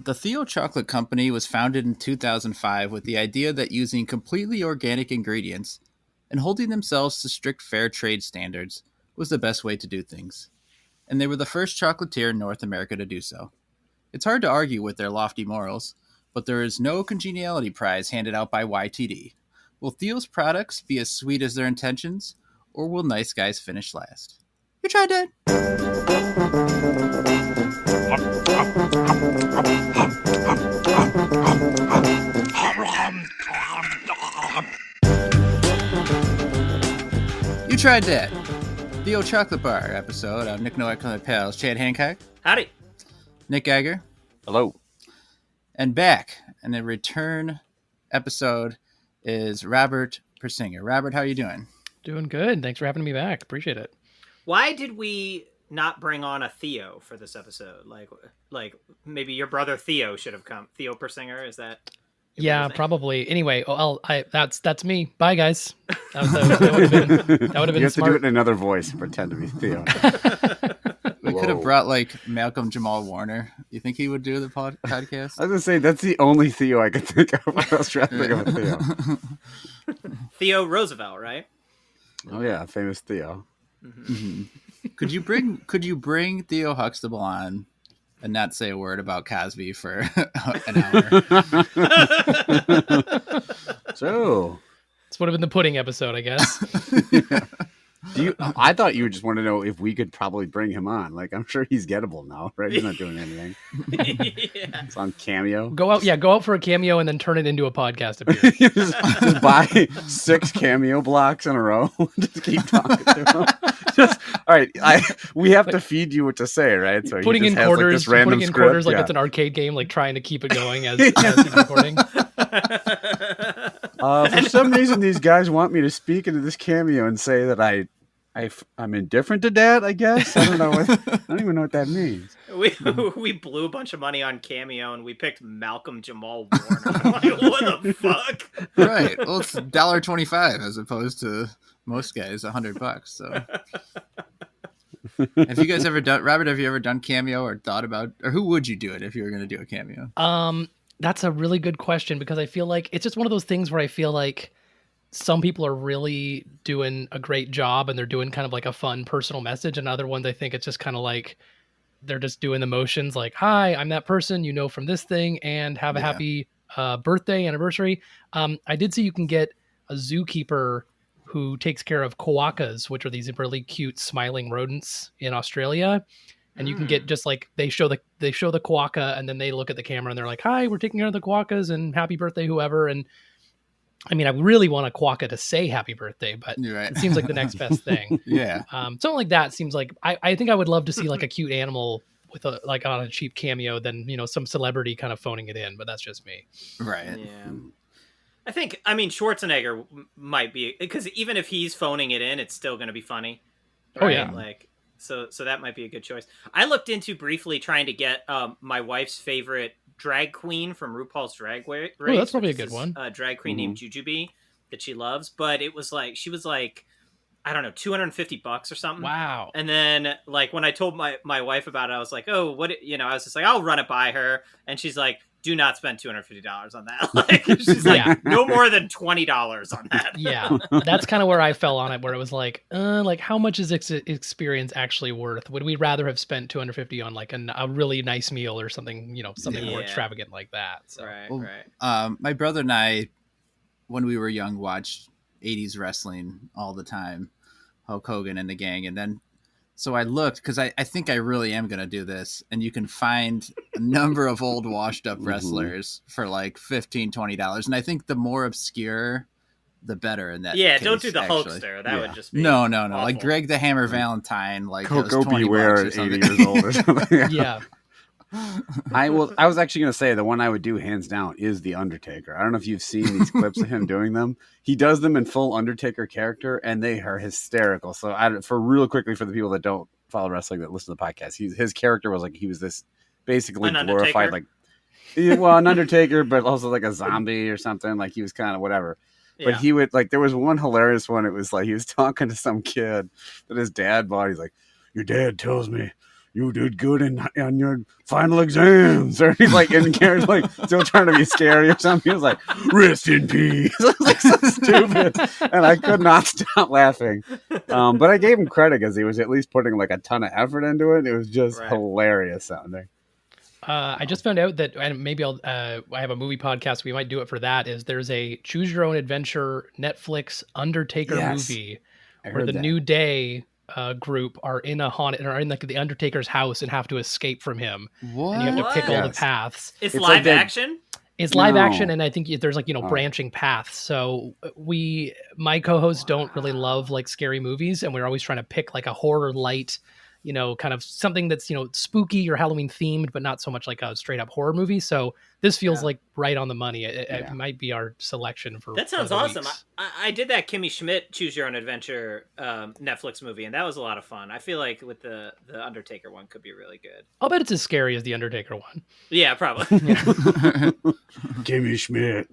The Theo Chocolate Company was founded in 2005 with the idea that using completely organic ingredients and holding themselves to strict fair trade standards was the best way to do things. And they were the first chocolatier in North America to do so. It's hard to argue with their lofty morals, but there is no congeniality prize handed out by YTD. Will Theo's products be as sweet as their intentions, or will nice guys finish last? You tried that. You Tried Dat, Theo Chocolate Bar episode of Nick Noack and my pals Chad Hancock. Howdy. Nick Geiger. Hello. And back in the return episode is Robert Persinger. Robert, how are you doing? Doing good. Thanks for having me back. Appreciate it. Why did we not bring on a Theo for this episode? Like maybe your brother Theo should have come. Theo Persinger, is that? Yeah, probably. Anyway, that's me. Bye, guys. That would have been You have smart. to do it in another voice and pretend to be Theo. We could have brought like Malcolm Jamal Warner. You think he would do the podcast? I was going to say, that's the only Theo I could think of. I was trying to think of a Theo. Theo Roosevelt, right? Oh, yeah, famous Theo. Mm-hmm. Could you bring Theo Huxtable on and not say a word about Cosby for an hour? So, This would have been the pudding episode, I guess. I thought you would just want to know if we could probably bring him on. Like, I'm sure he's gettable now, right? He's not doing anything. Yeah. It's on Cameo. Go out for a cameo and then turn it into a podcast appearance. just buy 6 Cameo blocks in a row. Just keep talking to him. All right, we have to feed you what to say, right? So putting he in just has, quarters, like, this random putting in script. quarters like Yeah. it's an arcade game, like trying to keep it going as he's recording. For some reason, these guys want me to speak into this Cameo and say that I'm indifferent to Dad, I guess. I don't know. I don't even know what that means. We blew a bunch of money on Cameo and we picked Malcolm Jamal Warner. I'm like, what the fuck? Right. Well, it's $1.25 as opposed to most guys $100. So, have you guys ever done, Robert? Have you ever done Cameo or thought about, or who would you do it if you were going to do a Cameo? That's a really good question because I feel like it's just one of those things where I feel like some people are really doing a great job and they're doing kind of like a fun personal message, and other ones I think it's just kind of like they're just doing the motions, like, hi, I'm that person you know from this thing, and have a happy birthday, anniversary. I did see you can get a zookeeper who takes care of koakas, which are these really cute smiling rodents in Australia. And you can get just like they show the koaka and then they look at the camera and they're like, hi, we're taking care of the koakas and happy birthday, whoever. And I mean, I really want a quokka to say happy birthday, but Right. It seems like the next best thing. Yeah. Something like that seems like I think I would love to see like a cute animal with on a cheap cameo than, some celebrity kind of phoning it in, but that's just me. Right. Yeah. I mean, Schwarzenegger might be, because even if he's phoning it in, it's still going to be funny. Right? Oh, yeah. Like, so that might be a good choice. I looked into briefly trying to get my wife's favorite drag queen from RuPaul's Drag Race. Oh, that's probably a good one. A drag queen named Jujubee that she loves, but it was like, she was like, I don't know, $250 or something. Wow. And then like when I told my wife about it, I was like, oh, what, I was just like, I'll run it by her. And she's like, do not spend $250 on that. Like, she's like, no more than $20 on that. Yeah, that's kind of where I fell on it, where it was like how much is experience actually worth? Would we rather have spent $250 on like a really nice meal or something, something more extravagant like that? So. Right. My brother and I, when we were young, watched 80s wrestling all the time, Hulk Hogan and the gang. And then, so I looked, because I think I really am going to do this. And you can find a number of old washed up wrestlers for like $15, $20. And I think the more obscure, the better in that case, don't do the actually. Hulkster. That would just be No. awful. Like Greg the Hammer Valentine, like Coco $20 Beware or at something. 80 years old or something. Yeah. I was actually going to say the one I would do hands down is the Undertaker. I don't know if you've seen these clips of him doing them. He does them in full Undertaker character, and they are hysterical. So, for real quickly, for the people that don't follow wrestling that listen to the podcast, his character was like he was this basically glorified, like, an Undertaker, but also like a zombie or something. Like he was kind of whatever. But he would like. There was one hilarious one. It was like he was talking to some kid that his dad bought. He's like, "Your dad tells me you did good on your final exams. Or he's like, in character, like, still trying to be scary or something. He was like, rest in peace. I was like, so stupid. And I could not stop laughing. But I gave him credit because he was at least putting like a ton of effort into it. It was just hilarious sounding. I just found out that, and maybe I have a movie podcast. We might do it for that. Is there's a Choose Your Own Adventure Netflix Undertaker movie where the New Day group are in a haunted, or in like the Undertaker's house and have to escape from him. What? And you have to pick all the paths. It's live like action. It's live action, and I think there's like branching paths. So my co-hosts don't really love like scary movies, and we're always trying to pick like a horror light, kind of something that's, spooky or Halloween themed, but not so much like a straight up horror movie. So this feels like right on the money. It might be our selection for that. Sounds awesome. I did that Kimmy Schmidt Choose Your Own Adventure Netflix movie, and that was a lot of fun. I feel like with the Undertaker one could be really good. I'll bet it's as scary as the Undertaker one. Yeah, probably. Kimmy Schmidt,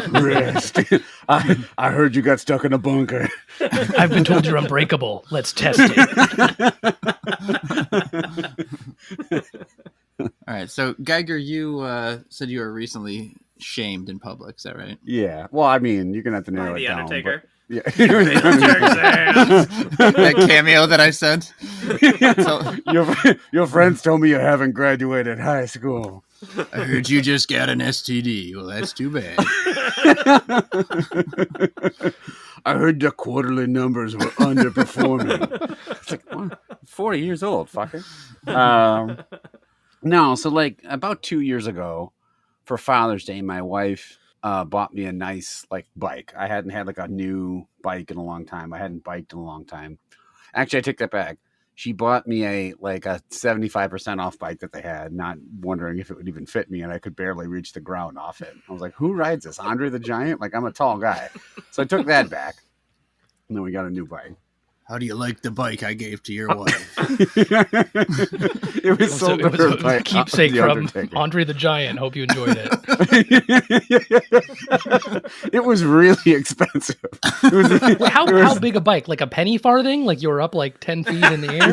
rest. I heard you got stuck in a bunker. I've been told you're unbreakable. Let's test it. All right, so Geiger, you said you were recently shamed in public. Is that right? Yeah. Well, I mean, you're gonna have to narrow it down. The Undertaker. Yeah. That cameo that I sent. So, your friends told me you haven't graduated high school. I heard you just got an STD. Well, that's too bad. I heard the quarterly numbers were underperforming. It's like, what? 40 years old, fucker. No, so like about 2 years ago, for Father's Day, my wife bought me a nice like bike. I hadn't had like a new bike in a long time. I hadn't biked in a long time. Actually, I take that back. She bought me a 75% off bike that they had, not wondering if it would even fit me, and I could barely reach the ground off it. I was like, who rides this? Andre the Giant? Like, I'm a tall guy. So I took that back, and then we got a new bike. How do you like the bike I gave to your wife? It was sold to her by a keepsake from Undertaker. Andre the Giant. Hope you enjoyed it. It was really expensive. It was, how big a bike? Like a penny farthing? Like you were up like 10 feet in the air?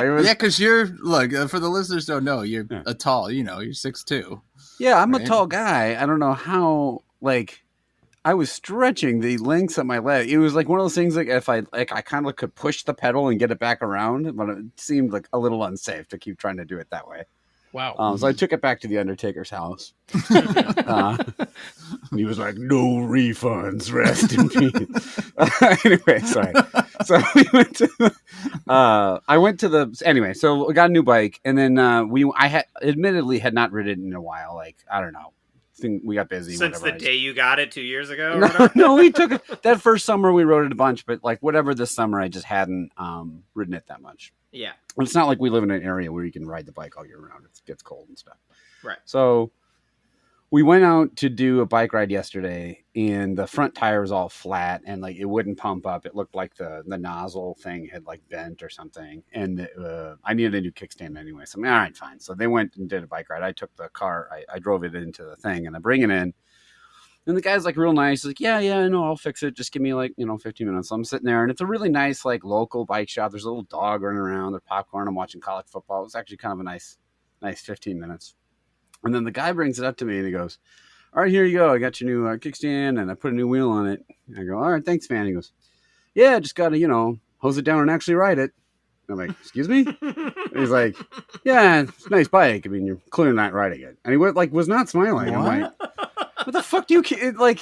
Or? Yeah, because you're, look, for the listeners who don't know, you're a tall, you're 6'2". Yeah, I'm a tall guy. I don't know how, I was stretching the lengths of my leg. It was like one of those things, like if I kind of could push the pedal and get it back around, but it seemed like a little unsafe to keep trying to do it that way. Wow. So I took it back to the Undertaker's house. And he was like, no refunds, rest in peace. Anyway, sorry. So we went to anyway, so we got a new bike, and then I had admittedly had not ridden it in a while. Like, I don't know. We got busy since the day you got it 2 years ago. No, we took it that first summer. We rode it a bunch, but whatever this summer, I just hadn't ridden it that much. Yeah, and it's not like we live in an area where you can ride the bike all year round. It gets cold and stuff. Right. So we went out to do a bike ride yesterday, and the front tire was all flat, and it wouldn't pump up. It looked like the nozzle thing had bent or something, and I needed a new kickstand anyway. So I'm like, all right, fine. So they went and did a bike ride. I took the car, I drove it into the thing, and I bring it in, and the guy's real nice. He's like, yeah, no, I'll fix it. Just give me 15 minutes. So I'm sitting there, and it's a really nice local bike shop. There's a little dog running around. There's popcorn. I'm watching college football. It was actually kind of a nice 15 minutes. And then the guy brings it up to me, and he goes, all right, here you go. I got your new kickstand, and I put a new wheel on it. I go, all right, thanks, man. He goes, yeah, just got to, hose it down and actually ride it. I'm like, excuse me? And he's like, yeah, it's a nice bike. I mean, you're clearly not riding it. And he was not smiling. What? I'm like, what the fuck do you,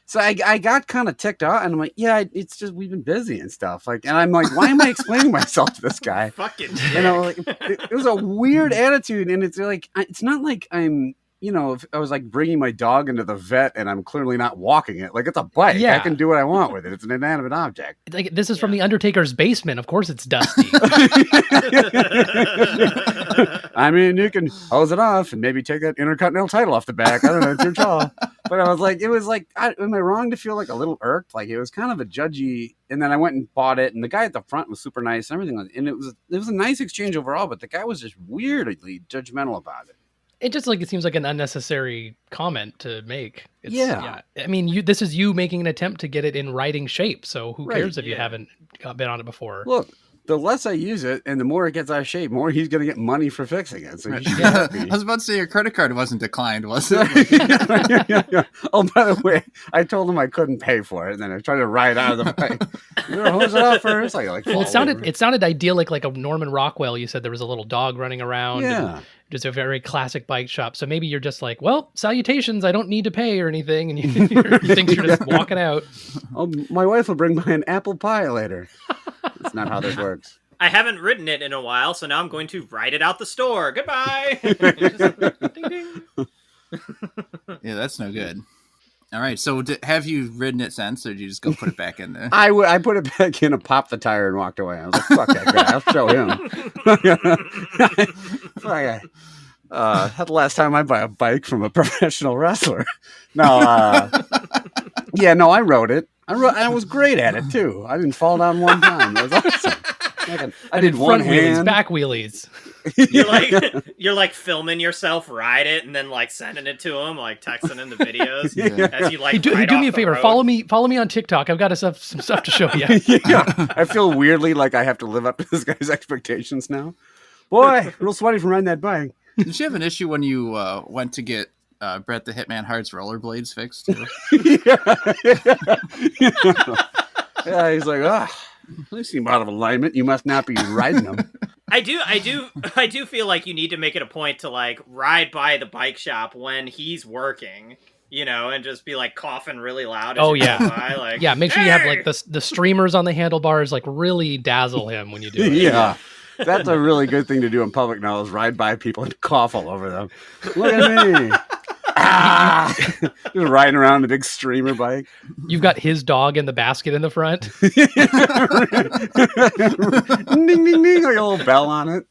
so I got kind of ticked off, and I'm like, yeah, it's just, we've been busy and stuff. And I'm like, why am I explaining myself to this guy? Fucking it was a weird attitude, and it's it's not like I'm, if I was bringing my dog into the vet and I'm clearly not walking it. It's a bike. Yeah. I can do what I want with it. It's an inanimate object. This is from the Undertaker's basement. Of course it's dusty. I mean, you can hose it off and maybe take that Intercontinental title off the back. I don't know. It's your call. But I was am I wrong to feel a little irked? It was kind of a judgy. And then I went and bought it, and the guy at the front was super nice and everything. And it was a nice exchange overall, but the guy was just weirdly judgmental about it. It just it seems like an unnecessary comment to make. Yeah. I mean, this is you making an attempt to get it in riding shape. So who cares if you haven't been on it before? Look, the less I use it and the more it gets out of shape, more he's going to get money for fixing it. So you should be I happy. was about to say your credit card wasn't declined, was it? Yeah. Oh, by the way, I told him I couldn't pay for it, and then I tried to ride out of the bike. Hose it up first. Like Well, it sounded idyllic, like a Norman Rockwell. You said there was a little dog running around. Yeah. Just a very classic bike shop. So maybe you're just like, well, salutations, I don't need to pay or anything. And you think you're just walking out. Oh, my wife will bring by an apple pie later. That's not how this works. I haven't ridden it in a while, so now I'm going to ride it out the store. Goodbye. Ding, ding. Yeah, that's no good. All right, so have you ridden it since, or did you just go put it back in there? I put it back in and popped the tire and walked away. I was like, fuck that guy. I'll show him. That's the last time I buy a bike from a professional wrestler. No, no, I rode it. I was great at it, too. I didn't fall down one time. It was awesome. I did one front hand. wheelies, back wheelies. You're like filming yourself ride it and then like sending it to him, like texting him the videos as you like. Hey, do me a favor. Road. Follow me on TikTok. I've got some stuff to show you. Yeah, I feel weirdly like I have to live up to this guy's expectations now. Boy, real sweaty from riding that bike. Did you have an issue when you went to get Bret the Hitman Hart's rollerblades fixed too? Yeah, he's like, they seem out of alignment. You must not be riding them. I do feel like you need to make it a point to like ride by the bike shop when he's working, and just be like coughing really loud. As you go by, like, yeah. Make sure you have like the streamers on the handlebars, like really dazzle him when you do it. Yeah. That's a really good thing to do in public now is ride by people and cough all over them. Look at me. Just riding around on a big streamer bike. You've got his dog in the basket in the front. Ding, ding, ding, like a little bell on it.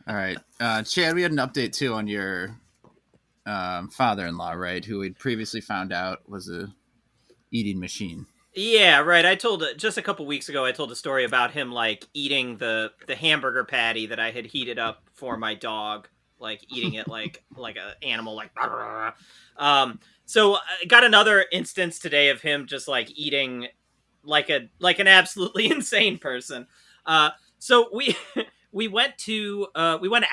All right. Chad, we had an update too on your father-in-law, right? Who we'd previously found out was a eating machine. Yeah, right. I told just a couple weeks ago. I told a story about him like eating the hamburger patty that I had heated up for my dog, like eating it like an animal, like. So I got another instance today of him just like eating like an absolutely insane person. So we went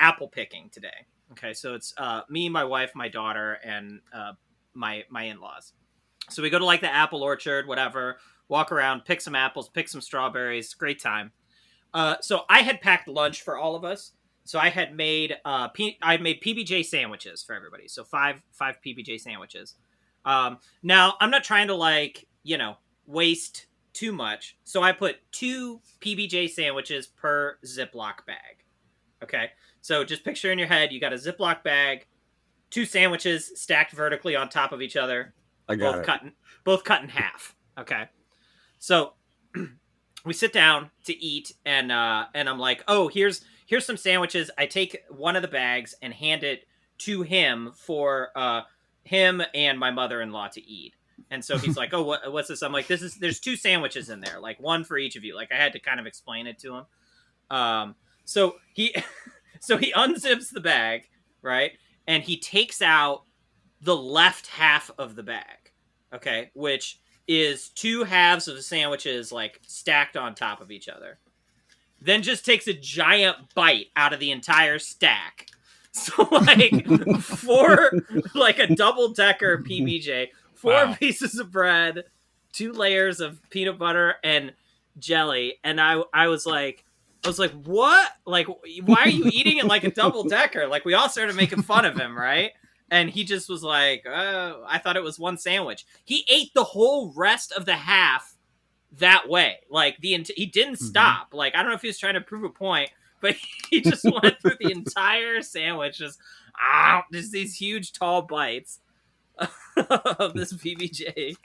apple picking today. Okay, so it's me, my wife, my daughter, and my in-laws. So we go to like the apple orchard, whatever, walk around, pick some apples, pick some strawberries. Great time. So I had packed lunch for all of us. So I had made PBJ sandwiches for everybody. So five PBJ sandwiches. Now I'm not trying to waste too much. So I put 2 PBJ sandwiches per Ziploc bag. Okay. So just picture in your head, you got a Ziploc bag, 2 sandwiches stacked vertically on top of each other. Both cut in half. Okay. So we sit down to eat and I'm like, oh, here's some sandwiches. I take one of the bags and hand it to him for him and my mother-in-law to eat. And so he's like, oh, what's this? I'm like, there's 2 sandwiches in there, like one for each of you. Like I had to kind of explain it to him. So he unzips the bag, right? And he takes out the left half of the bag, okay, which is 2 halves of the sandwiches like stacked on top of each other. Then just takes a giant bite out of the entire stack. So like 4, like a double-decker PBJ, 4 pieces of bread, 2 layers of peanut butter and jelly, and I was like, what? Like, why are you eating it like a double-decker? Like, we all started making fun of him, right? And he just was like, I thought it was one sandwich. He ate the whole rest of the half that way. Like, he didn't stop. Like, I don't know if he was trying to prove a point, but he just went through the entire sandwich, just these huge, tall bites of this PBJ.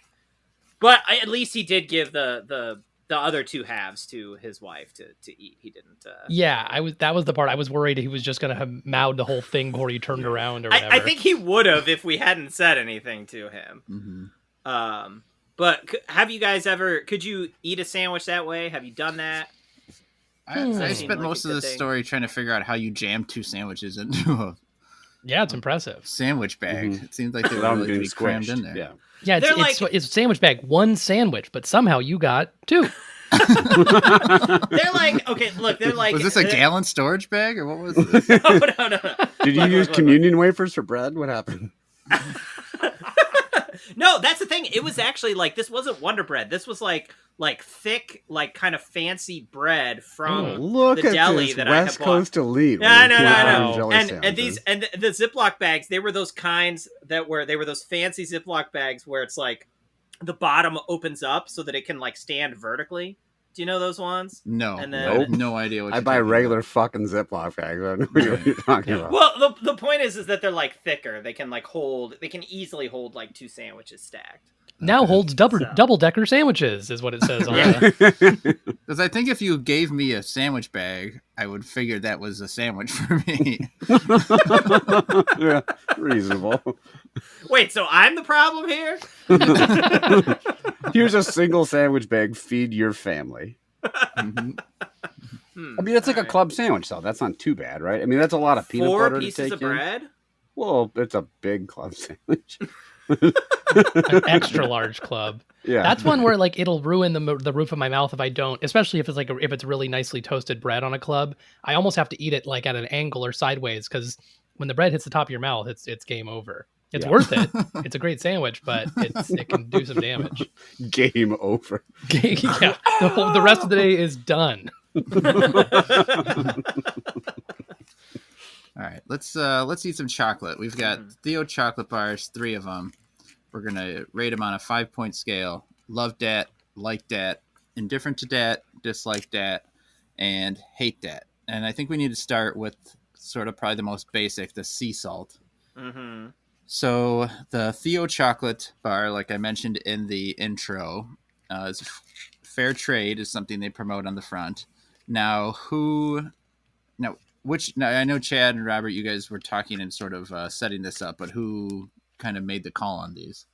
But at least he did give the other 2 halves to his wife to eat. He didn't. Yeah, that was the part I was worried he was just going to have mowed the whole thing before you turned around or whatever. I think he would have if we hadn't said anything to him. Mm-hmm. But have you guys could you eat a sandwich that way? Have you done that? I spent most of the story trying to figure out how you jam 2 sandwiches into a it's impressive sandwich bag. It seems like they were really be crammed in there. Yeah. Yeah, it's sandwich bag, 1 sandwich, but somehow you got 2. They're like, okay, look, they're like. Was this a gallon storage bag or what was this? No. Did you use communion wafers for bread? What happened? No, that's the thing. It was actually like, this wasn't Wonder Bread. This was like thick, like kind of fancy bread from look the at deli this that West I had bought. Coast elite. I know. And And these and the Ziploc bags, they were those kinds that were those fancy Ziploc bags where it's like the bottom opens up so that it can like stand vertically. Do you know those ones? No, And I have no idea what I you're buy talking regular about. fucking Ziploc bags. I don't know what you're talking about. Well, the point is that they're like thicker. They can like they can easily hold like 2 sandwiches stacked. Now holds double decker sandwiches is what it says on the... Because I think if you gave me a sandwich bag, I would figure that was a sandwich for me. Yeah, reasonable. Wait, so I'm the problem here? Here's a single sandwich bag. Feed your family. Mhm. I mean, that's like a club sandwich, though. That's not too bad, right? I mean, that's a lot of peanut 4 butter to pieces take of in. bread? Well, it's a big club sandwich. an extra large club. Yeah, That's one where like it'll ruin the roof of my mouth if I don't, especially if it's like if it's really nicely toasted bread on a club. I almost have to eat it like at an angle or sideways because when the bread hits the top of your mouth, it's game over. It's worth it. It's a great sandwich, but it can do some damage. Game over. Yeah, the rest of the day is done. All right, let's eat some chocolate. We've got Theo Chocolate Bars, 3 of them. We're gonna rate them on a 5-point scale. Love dat, like dat, indifferent to dat, dislike dat, and hate dat. And I think we need to start with sort of probably the most basic, the sea salt. Mm-hmm. So the Theo Chocolate Bar, like I mentioned in the intro, is fair trade is something they promote on the front. Now, now I know Chad and Robert, you guys were talking and sort of setting this up, but who kind of made the call on these?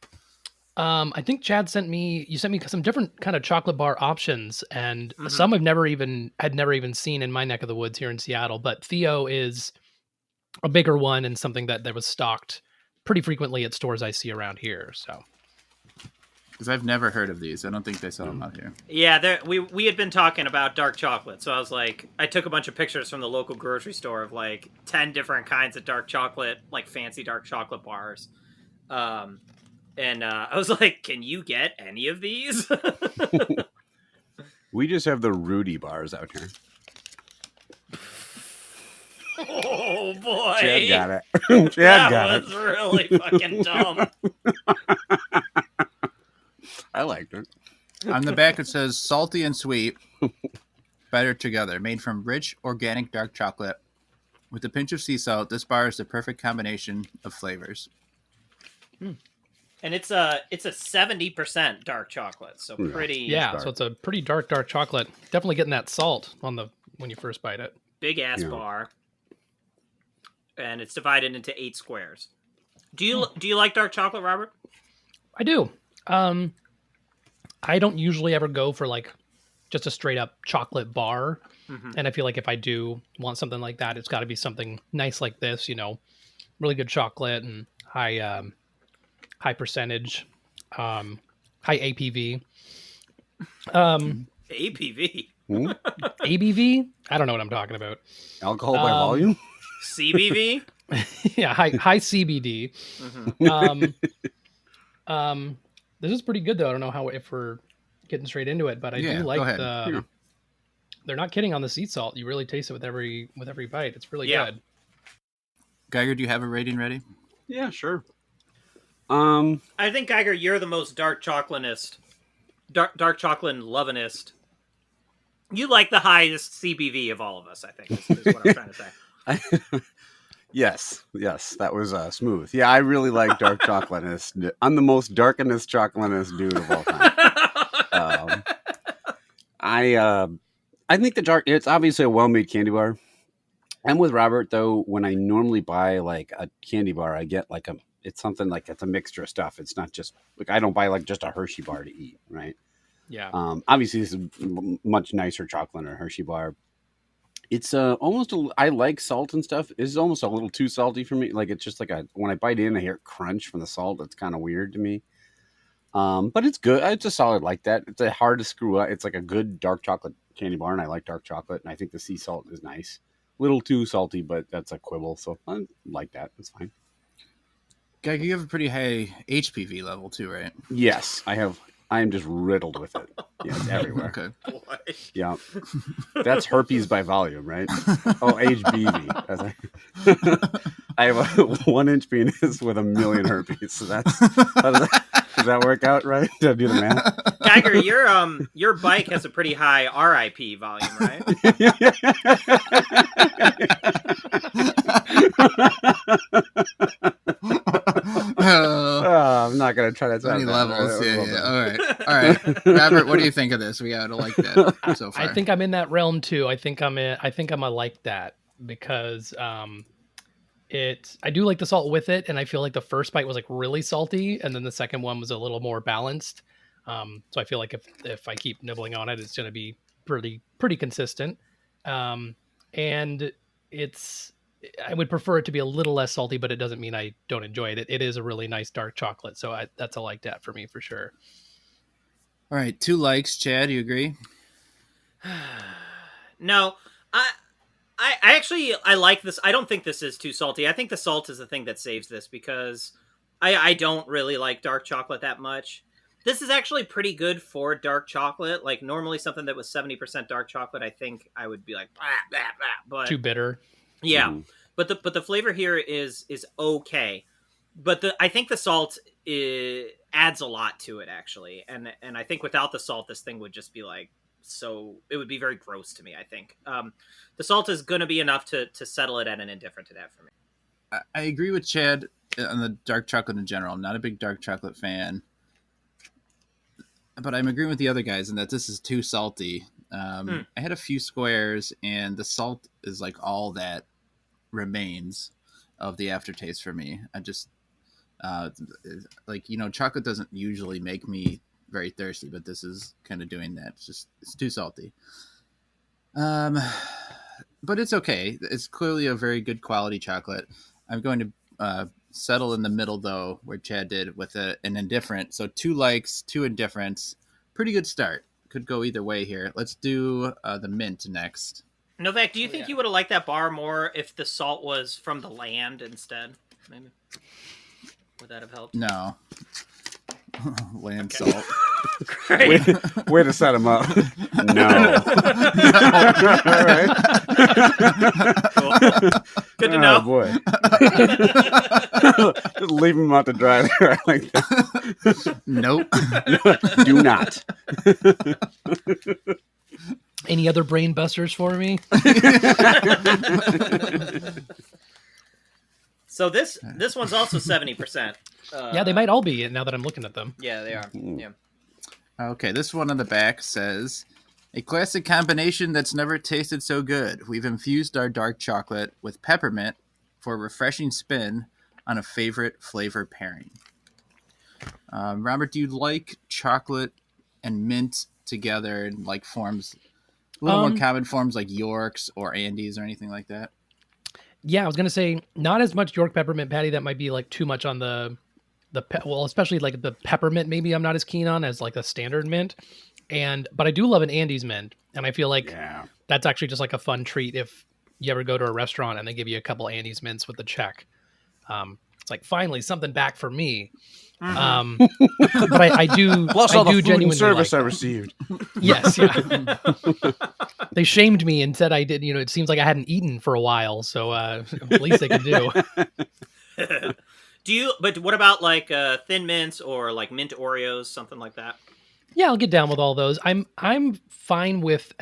I think Chad sent me some different kind of chocolate bar options, and some I've never even seen in my neck of the woods here in Seattle. But Theo is a bigger one and something that was stocked pretty frequently at stores I see around here. So, Because I've never heard of these. I don't think they sell them out here. Yeah, we had been talking about dark chocolate, so I was like, I took a bunch of pictures from the local grocery store of like 10 different kinds of dark chocolate, like fancy dark chocolate bars. And I was like, can you get any of these? We just have the Rudy bars out here. Oh boy. Chad got it. Chad got that it. was really fucking dumb. I liked it. On the back, it says salty and sweet, better together. Made from rich, organic dark chocolate. With a pinch of sea salt, this bar is the perfect combination of flavors. And it's a 70% dark chocolate, so pretty yeah, so it's a pretty dark chocolate. Definitely getting that salt when you first bite it. big ass bar. And it's divided into 8 squares. Do you like dark chocolate, Robert? I do. I don't usually ever go for like just a straight up chocolate bar. And I feel like if I do want something like that, it's got to be something nice like this, really good chocolate and high percentage, high APV. APV? ABV? I don't know what I'm talking about. Alcohol by volume? CBV? Yeah, high CBD. This is pretty good though. I don't know if we're getting straight into it, but I do like they're not kidding on the sea salt. You really taste it with every bite. It's really good. Geiger, do you have a rating ready? Yeah, sure. I think, Geiger, you're the most dark chocolatist. Dark chocolate lovinist. You like the highest CBV of all of us, I think, is what I'm trying to say. Yes, that was smooth. Yeah, I really like dark chocolate. I'm the most darkenest chocolatist dude of all time. I think it's obviously a well-made candy bar. I'm with Robert though. When I normally buy like a candy bar, I get like it's something like it's a mixture of stuff. It's not just like I don't buy like just a Hershey bar to eat, right? Yeah. Obviously, this is much nicer chocolate than a Hershey bar. It's almost I like salt and stuff. It's almost a little too salty for me. Like it's just like when I bite in, I hear it crunch from the salt. It's kind of weird to me. But it's good. It's a solid like that. It's a hard to screw up. It's like a good dark chocolate candy bar, and I like dark chocolate, and I think the sea salt is nice. Little too salty, but that's a quibble, so I like that. It's fine. Geiger, you have a pretty high HPV level too, right? Yes, I have. I am just riddled with it. Yeah, it's everywhere. Okay. Boy. Yeah, that's herpes by volume, right? Oh, HBV. I have a 1-inch penis with a million herpes. So does that work out right? Did I do the math? Geiger, your bike has a pretty high RIP volume, right? I'm not gonna try that. Many levels, yeah. All right. Robert, what do you think of this? We gotta like that so far. I think I'm in that realm too. I think I'm a like that because I do like the salt with it, and I feel like the first bite was like really salty, and then the second one was a little more balanced. So I feel like if I keep nibbling on it, it's going to be pretty consistent. And I would prefer it to be a little less salty, but it doesn't mean I don't enjoy it. It is a really nice dark chocolate, so that's a like that for me for sure. All right, 2 likes. Chad, you agree? No, I actually like this. I don't think this is too salty. I think the salt is the thing that saves this because I don't really like dark chocolate that much. This is actually pretty good for dark chocolate. Like normally something that was 70% dark chocolate, I think I would be like, blah, blah, blah. But too bitter. yeah, but the flavor here is okay. But I think the salt adds a lot to it actually, and I think without the salt, this thing would just be like. So it would be very gross to me, I think. The salt is going to be enough to settle it at an indifferent to that for me. I agree with Chad on the dark chocolate in general. I'm not a big dark chocolate fan. But I'm agreeing with the other guys in that this is too salty. I had a few squares, and the salt is like all that remains of the aftertaste for me. I just, chocolate doesn't usually make me very thirsty, but this is kind of doing that. It's too salty. But it's okay. It's clearly a very good quality chocolate. I'm going to settle in the middle though, where Chad did with an indifferent. So 2 likes, 2 indifferents. Pretty good start. Could go either way here. Let's do the mint next. Novak, do you think you would have liked that bar more if the salt was from the land instead? Maybe. Would that have helped? No. Land salt. Great. Way to set him up. No. All right. Cool. Good to know. Oh, boy. Just leave him out to dry there. I like that. Nope. Do not. Any other brain busters for me? So this one's also 70%. Yeah, they might all be now that I'm looking at them. Yeah, they are. Yeah. Okay, this one on the back says, a classic combination that's never tasted so good. We've infused our dark chocolate with peppermint for a refreshing spin on a favorite flavor pairing. Robert, do you like chocolate and mint together in like forms, a little more common forms like Yorks or Andes or anything like that? Yeah, I was gonna say not as much York peppermint patty. That might be like too much on especially like the peppermint. Maybe I'm not as keen on as like a standard mint. But I do love an Andes mint, and I feel like that's actually just like a fun treat if you ever go to a restaurant and they give you a couple Andes mints with the check. It's like finally something back for me. But I do. Plus I all do the food and genuinely service like I received. Yes, yeah. They shamed me and said I did. It seems like I hadn't eaten for a while, so at least they could do. But what about like Thin Mints or like mint Oreos, something like that? Yeah, I'll get down with all those. I'm fine with.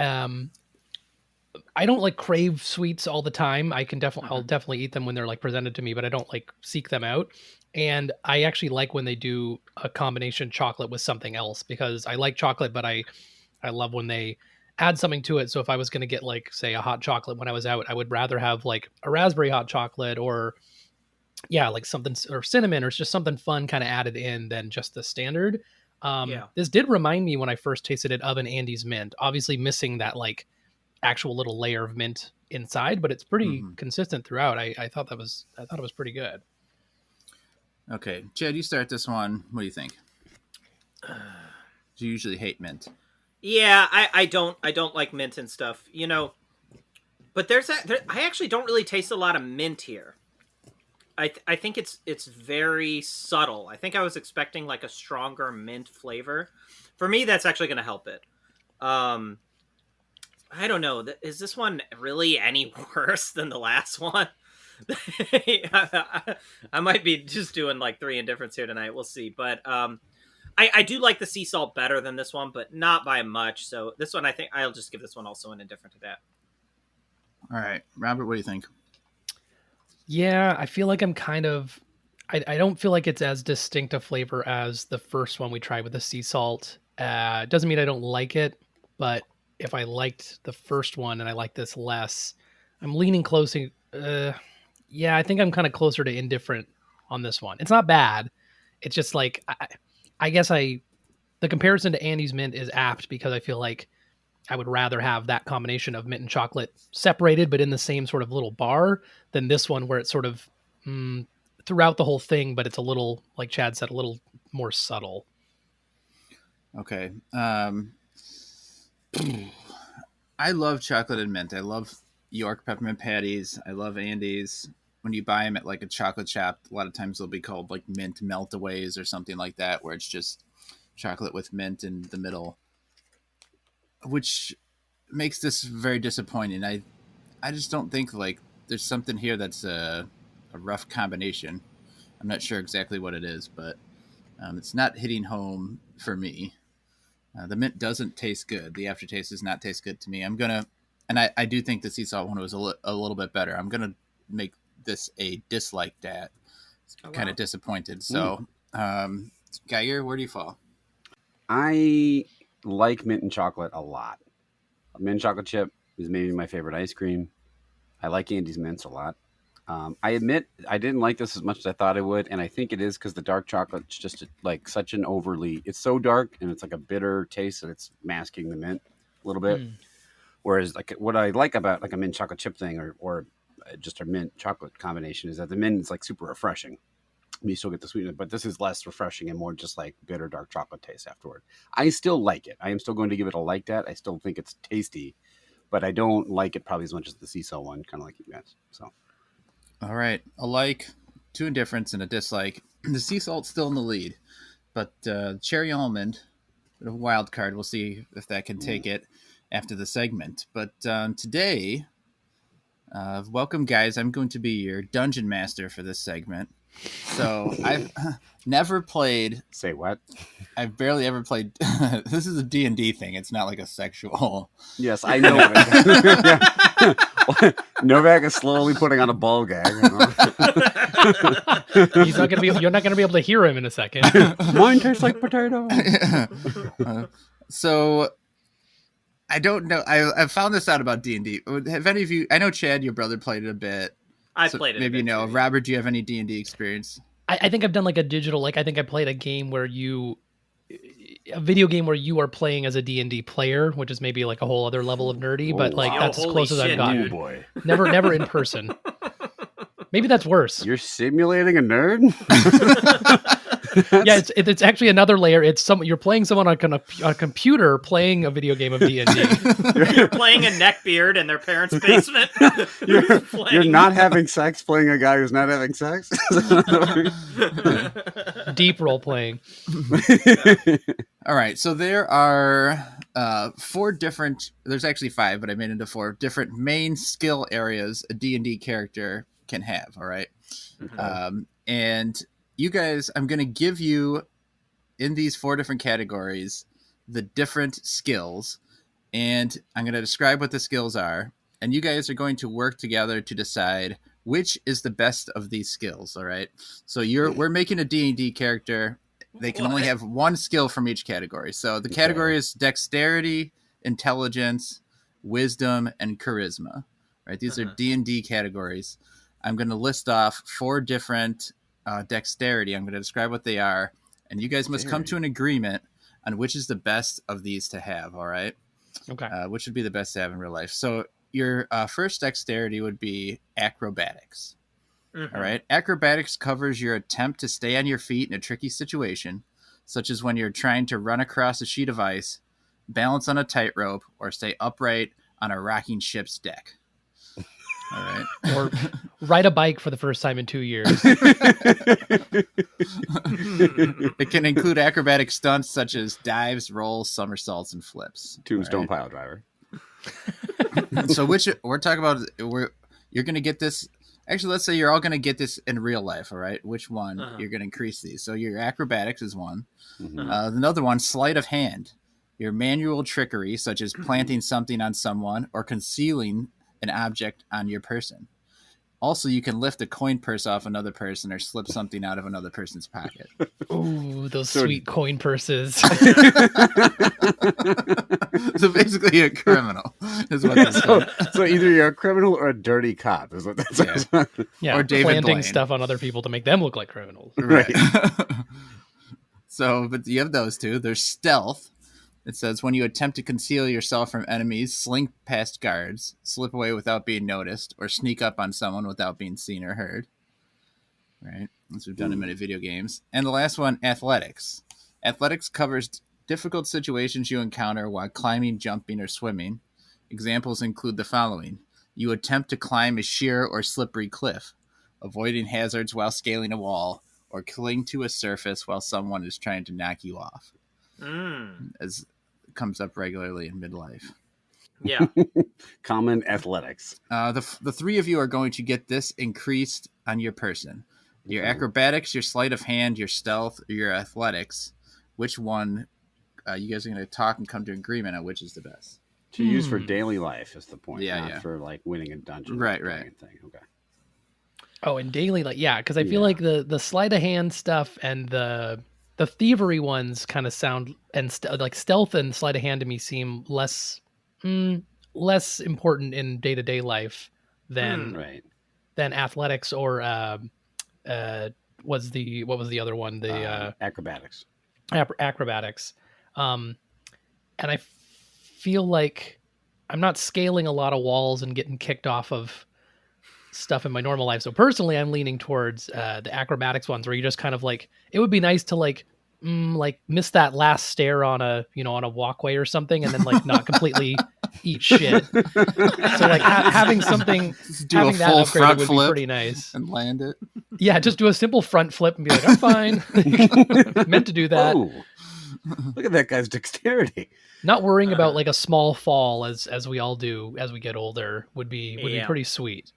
I don't like crave sweets all the time. I'll definitely eat them when they're like presented to me, but I don't like seek them out. And I actually like when they do a combination chocolate with something else because I like chocolate, but I love when they add something to it. So if I was going to get like, say, a hot chocolate when I was out, I would rather have like a raspberry hot chocolate or like something or cinnamon or just something fun kind of added in than just the standard. This did remind me when I first tasted it of an Andes mint, obviously missing that like actual little layer of mint inside, but it's pretty consistent throughout. I thought it was pretty good. Okay, Chad, you start this one. What do you think? You usually hate mint. Yeah, I don't like mint and stuff, but I actually don't really taste a lot of mint here. I think it's very subtle. I think I was expecting like a stronger mint flavor. For me, that's actually going to help it. Um, I don't know. Is this one really any worse than the last one? I might be just doing like 3 indifferents here tonight. We'll see. But I do like the sea salt better than this one, but not by much. So this one, I think I'll just give this one also an indifferent to that. All right, Robert, what do you think? Yeah, I feel like I'm kind of. I don't feel like it's as distinct a flavor as the first one we tried with the sea salt. Doesn't mean I don't like it, but if I liked the first one and I like this less, I'm leaning closer. Yeah, I think I'm kind of closer to indifferent on this one. It's not bad. It's just like I guess the comparison to Andy's mint is apt because I feel like I would rather have that combination of mint and chocolate separated, but in the same sort of little bar than this one where it's sort of throughout the whole thing, but it's a little, like Chad said, a little more subtle. Okay. I love chocolate and mint. I love York peppermint patties. I love Andy's. When you buy them at like a chocolate shop, a lot of times they'll be called like mint meltaways or something like that, where it's just chocolate with mint in the middle, which makes this very disappointing. I just don't think like there's something here that's a rough combination. I'm not sure exactly what it is, but it's not hitting home for me. The mint doesn't taste good. The aftertaste does not taste good to me. And I do think the sea salt one was a little bit better. I'm gonna make this a dislike that. Kind of disappointed. So, Geyer, where do you fall? I like mint and chocolate a lot. Mint chocolate chip is maybe my favorite ice cream. I like Andy's mints a lot. I admit I didn't like this as much as I thought I would, and I think it is because the dark chocolate's just like such an it's so dark and it's like a bitter taste that it's masking the mint a little bit. Whereas like what I like about like a mint chocolate chip thing or just a mint chocolate combination is that the mint is like super refreshing. You still get the sweetness, but this is less refreshing and more just like bitter dark chocolate taste afterward. I still like it. I am still going to give it a like that. I still think it's tasty, but I don't like it probably as much as the sea salt one, kind of like you guys. So. All right, a like, 2 indifferents, and a dislike. The sea salt's still in the lead, but Cherry Almond, a wild card. We'll see if that can take it after the segment. But today, welcome guys. I'm going to be your dungeon master for this segment. So I've never played. Say what? I've barely ever played. This is a D&D thing. It's not like a sexual. Yes, I know. Novak is slowly putting on a ball gag. He's not gonna be. You're not gonna be able to hear him in a second. Mine tastes like potato. So I don't know. I found this out about D&D. Have any of you? I know Chad, your brother, played it a bit. I played it. Maybe you know. Too, yeah. Robert, do you have any D&D experience? I think I've done like a digital. Like I think I played a game where a video game where you are playing as a D&D player, which is maybe like a whole other level of nerdy, but like that's as close as I've gotten. Oh boy. Never in person. Maybe that's worse. You're simulating a nerd? Yeah, it's actually another layer. You're playing someone on a computer playing a video game of D&D. You're playing a neckbeard in their parents' basement. You're not having sex playing a guy who's not having sex? Deep role playing. All right, so there are 4 different. There's actually 5, but I made it into 4 different main skill areas a D&D character can have. All right, and you guys, I'm going to give you in these 4 different categories the different skills, and I'm going to describe what the skills are, and you guys are going to work together to decide which is the best of these skills. All right, so we're making a D&D character. They can only have 1 skill from each category. So the category is dexterity, intelligence, wisdom, and charisma. Right? These are D&D categories. I'm going to list off 4 different dexterity. I'm going to describe what they are, and you guys must come to an agreement on which is the best of these to have. All right. Okay. Which would be the best to have in real life. So your first dexterity would be acrobatics. All right. Acrobatics covers your attempt to stay on your feet in a tricky situation. such as when you're trying to run across a sheet of ice, balance on a tightrope, or stay upright on a rocking ship's deck. All right. Or ride a bike for the first time in 2 years. It can include acrobatic stunts such as dives, rolls, somersaults, and flips. Tombstone pile driver. So which we're talking about, you're going to get this. Actually, let's say you're all going to get this in real life. All right. Which one you're going to increase these? So your acrobatics is one. Another one, sleight of hand. Your manual trickery, such as planting something on someone or concealing an object on your person. Also, you can lift a coin purse off another person or slip something out of another person's pocket. Ooh, those sweet coin purses. So basically a criminal is what this is. So either you're a criminal or a dirty cop is what that says. Yeah, or David planting Blaine. stuff on other people to make them look like criminals. Right. So, but you have those two. There's stealth. It says when you attempt to conceal yourself from enemies, slink past guards, slip away without being noticed, or sneak up on someone without being seen or heard. Right? As we've done in many video games. And the last one, athletics. Athletics covers difficult situations you encounter while climbing, jumping, or swimming. Examples include the following. You attempt to climb a sheer or slippery cliff, avoiding hazards while scaling a wall, or cling to a surface while someone is trying to knock you off. As comes up regularly in midlife. Yeah. Common athletics. The three of you are going to get this increased on your person. Your acrobatics, your sleight of hand, your stealth, or your athletics. Which one you guys are going to talk and come to agreement on which is the best? To use for daily life is the point. Yeah, not yeah. for like winning a dungeon. Right. Thing. Okay. Oh, and daily, like, yeah, because I feel like the sleight of hand stuff and the thievery ones kind of sound, and like stealth and sleight of hand to me seem less important in day-to-day life than athletics or what was the other one, the acrobatics. Acrobatics. And I feel like I'm not scaling a lot of walls and getting kicked off of stuff in my normal life. So personally, I'm leaning towards the acrobatics ones, where you just kind of like, it would be nice to like miss that last stair on a walkway or something, and then like not completely eat shit. So like having something, having that upgrade would be pretty nice. And land it. Yeah, just do a simple front flip and be like, I'm fine. Meant to do that. Whoa. Look at that guy's dexterity. Not worrying about like a small fall as we all do as we get older would be pretty sweet.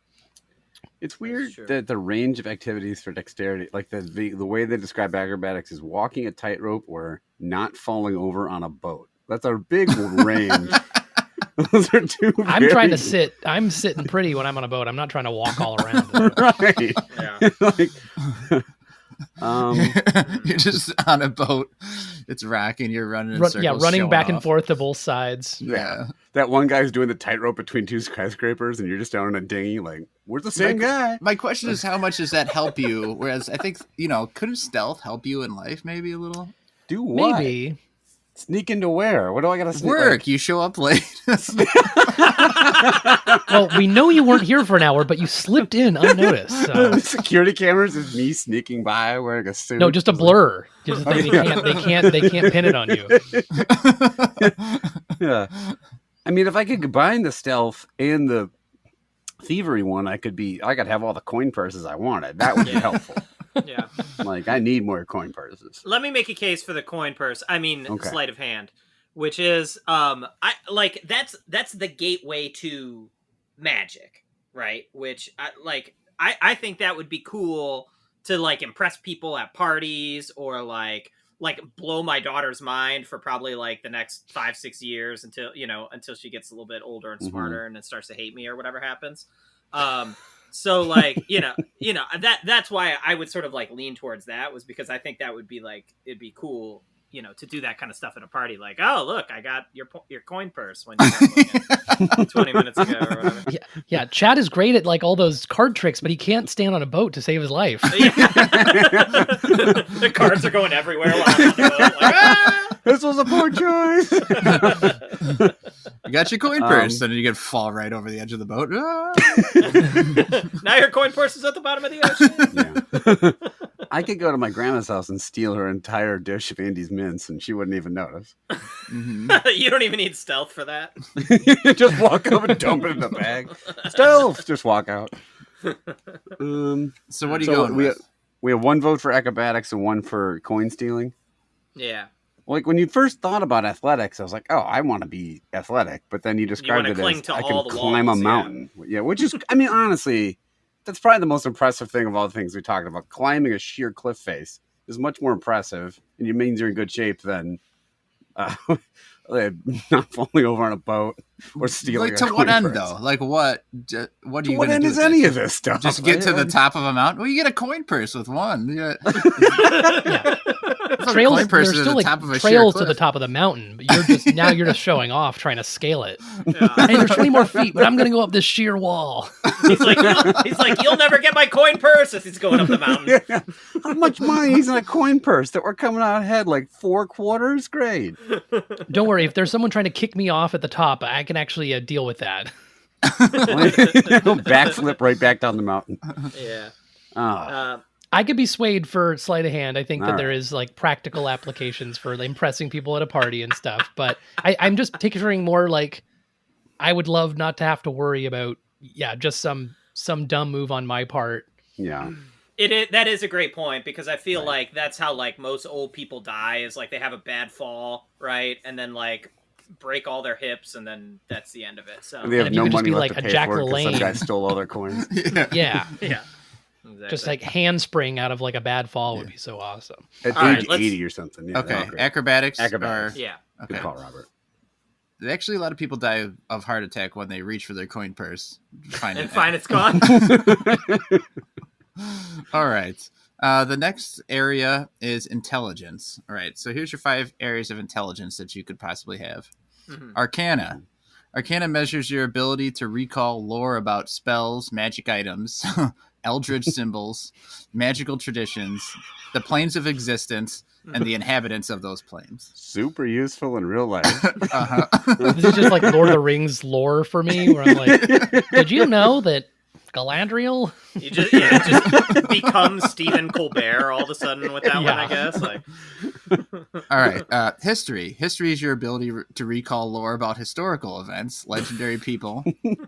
It's weird that the range of activities for dexterity, like the way they describe acrobatics, is walking a tightrope or not falling over on a boat. That's a big range. Those are two. I'm sitting pretty when I'm on a boat. I'm not trying to walk all around. Right. Yeah. You're just on a boat. It's rocking. You're running in circles. Yeah, running back and off. forth to both sides. Yeah. That one guy's doing the tightrope between two skyscrapers, and you're just down in a dinghy. Like, we're the same guy. My question is, how much does that help you? Whereas I think, couldn't stealth help you in life maybe a little? Do what? Maybe. Sneak into where? What do I got to sneak? Work. You show up late. Well, we know you weren't here for an hour, but you slipped in unnoticed. So. The security cameras is me sneaking by wearing a suit. No, just a blur. Just they can't pin it on you. Yeah. I mean, if I could combine the stealth and the thievery one, I could have all the coin purses I wanted. That would be helpful. Yeah. Like, I need more coin purses. Let me make a case for the coin purse. I mean, sleight of hand, which is that's the gateway to magic, right? Which I think that would be cool to like impress people at parties, or like blow my daughter's mind for probably like the next 5-6 years until she gets a little bit older and smarter and then starts to hate me or whatever happens. So like, that's why I would sort of like lean towards that, was because I think that would be like, it'd be cool, to do that kind of stuff at a party. Like, oh, look, I got your coin purse when you were 20 minutes ago or whatever. Yeah. Chad is great at like all those card tricks, but he can't stand on a boat to save his life. The cards are going everywhere. This was a poor choice. You got your coin purse, and you can fall right over the edge of the boat. Now your coin purse is at the bottom of the ocean. Yeah. I could go to my grandma's house and steal her entire dish of Andy's mints, and she wouldn't even notice. Mm-hmm. You don't even need stealth for that. Just walk up and dump it in the bag. Stealth! Just walk out. So what are you So going with? We have one vote for acrobatics and one for coin stealing. Yeah. Like when you first thought about athletics, I was like, "Oh, I want to be athletic," but then you described wanna it cling as to I all can the climb walls, a yeah. mountain. Yeah, which is, I mean, honestly, that's probably the most impressive thing of all the things we talked about. Climbing a sheer cliff face is much more impressive, and it means you're in good shape than not falling over on a boat or stealing. Like to a what coin end purse. though? Like what? What are To you what going to end do? is with any that of this stuff? Just get to the top of a mountain. Well, you get a coin purse with one. Yeah. Yeah. That's a Trails, coin purse there's at still the like top of a sheer trails to the cliff. top of the mountain, but you're just showing off trying to scale it. Yeah. Hey, there's 20 more feet, but I'm gonna go up this sheer wall. He's like, you'll never get my coin purse as he's going up the mountain. Yeah. How much money is in a coin purse that we're coming out ahead like 4 quarters? Great. Don't worry, if there's someone trying to kick me off at the top, I can actually deal with that. Backflip right back down the mountain. Yeah. Oh. I could be swayed for sleight of hand. I think that All there right. is like practical applications for impressing people at a party and stuff. But I'm just picturing more like I would love not to have to worry about just some dumb move on my part. Yeah. That is a great point because I feel Right. like that's how like most old people die is like they have a bad fall, right? And then like break all their hips and then that's the end of it. So And they have if you no could just money be left like to a pay Jack for it because some LaLanne. guy stole all their coins. Yeah. Yeah. yeah. Exactly. Just like handspring out of like a bad fall would be so awesome. At All right, age let's- 80 or something. Yeah, Okay. that'd be great. Acrobatics. Acrobatics. Are, yeah. Good okay. call, Robert. Actually, a lot of people die of heart attack when they reach for their coin purse. Find And it. fine, it's gone. All right. The next area is intelligence. All right. So here's your 5 areas of intelligence that you could possibly have. Mhm. Arcana. Arcana measures your ability to recall lore about spells, magic items, eldritch symbols, magical traditions, the planes of existence, and the inhabitants of those planes. Super useful in real life. Uh-huh. This is just like Lord of the Rings lore for me, where I'm like, did you know that Galadriel? You just become Stephen Colbert all of a sudden with that one, I Yeah. guess. Like, All right. History. History is your ability to recall lore about historical events, legendary people,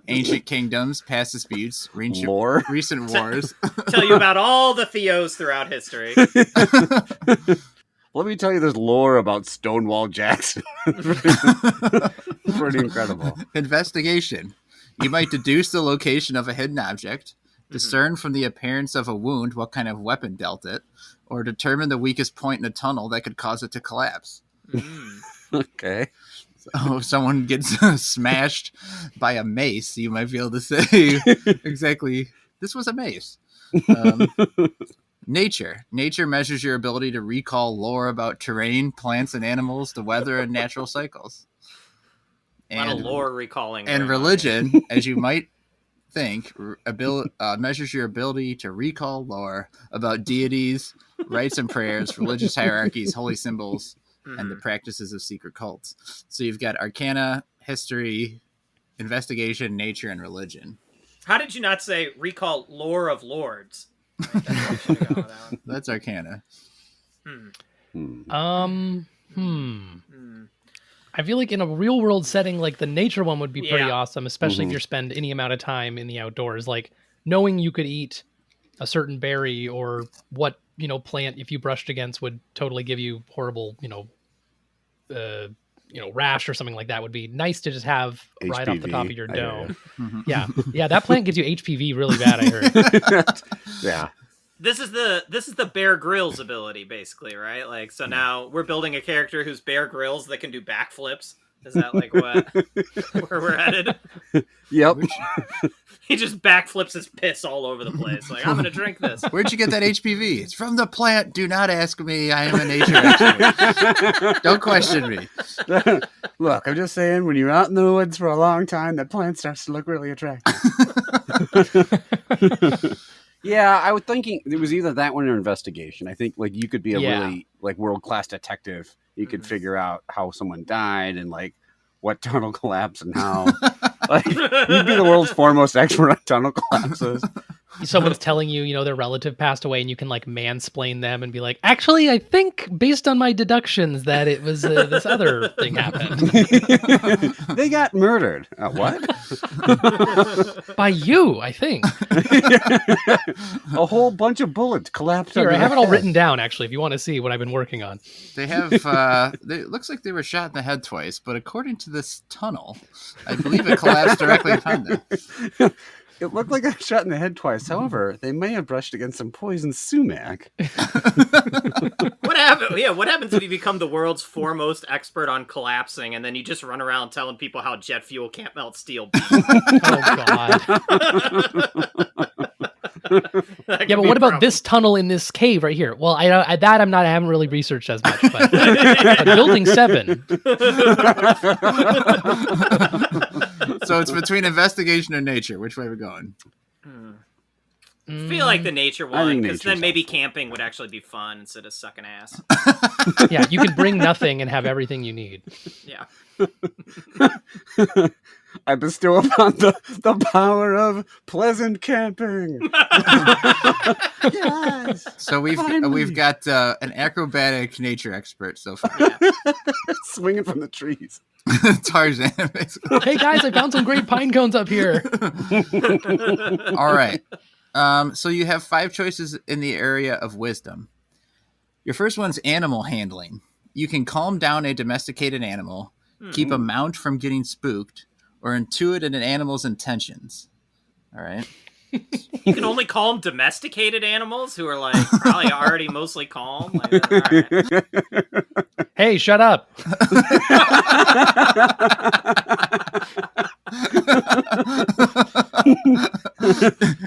ancient kingdoms, past disputes, Lore. recent wars. tell you about all the Theos throughout history. Let me tell you this lore about Stonewall Jackson. Pretty incredible. Investigation. You might deduce the location of a hidden object, discern from the appearance of a wound what kind of weapon dealt it, or determine the weakest point in a tunnel that could cause it to collapse. Mm. Okay. So if someone gets smashed by a mace, you might be able to say exactly, this was a mace. Nature. Nature measures your ability to recall lore about terrain, plants and animals, the weather, and natural cycles. A lot of lore recalling. And going on religion, as you might think, measures your ability to recall lore about deities, rites and prayers, religious hierarchies, holy symbols, here. and the practices of secret cults. So you've got arcana, history, investigation, nature, and religion. How did you not say recall lore of lords? Right, that's what I should've gone with that one. That's arcana. Hmm. Hmm. I feel like in a real world setting, like the nature one would be pretty Yeah. awesome, especially if you spend any amount of time in the outdoors. Like knowing you could eat a certain berry or what, plant if you brushed against would totally give you horrible, rash or something like that would be nice to just have right off the top of HPV, your I hear dome. Mhm. Yeah. That plant gives you HPV really bad, I heard. Yeah. This is the Bear Grylls ability, basically, right? Like, so now we're building a character who's Bear Grylls that can do backflips. Is that like where we're headed? Yep. He just backflips his piss all over the place. Like, I'm gonna drink this. Where'd you get that HPV? It's from the plant. Do not ask me. I am a nature expert. Don't question me. Look, I'm just saying, when you're out in the woods for a long time, that plant starts to look really attractive. Yeah, I was thinking it was either that one or investigation. I think like you could be a really like world-class detective. You could figure out how someone died and like what tunnel collapsed and how. Like you'd be the world's foremost expert on tunnel collapses. someone's telling you, you know, their relative passed away, and you can like mansplain them and be like, actually, I think based on my deductions that it was this other thing happened. They got murdered. What? By you, I think. A whole bunch of bullets collapsed. Here, on I their have it all head. written down, actually, if you want to see what I've been working on. They have, it looks like they were shot in the head twice, but according to this tunnel, I believe it collapsed directly upon them. It looked like I got shot in the head twice. However, they may have brushed against some poison sumac. What happened? Yeah, what happens if you become the world's foremost expert on collapsing, and then you just run around telling people how jet fuel can't melt steel? Oh, God. Yeah, but what about this tunnel in this cave right here? Well, I haven't really researched as much, but building 7. So it's between investigation and nature. Which way are we going? I feel like the nature I one, think because then nature's maybe helpful. camping would actually be fun instead of sucking ass. Yeah, you can bring nothing and have everything you need. Yeah. I bestow upon the power of pleasant camping. Yes. So Finally. we've got an acrobatic nature expert so far. Swinging from the trees. Tarzan, basically. Hey guys, I found some great pine cones up here. All right. So you have 5 choices in the area of wisdom. Your first one's animal handling. You can calm down a domesticated animal, keep a mount from getting spooked, or intuit an animal's intentions. All right. You can only calm domesticated animals who are like probably already mostly calm. Like, all right. Hey, shut up.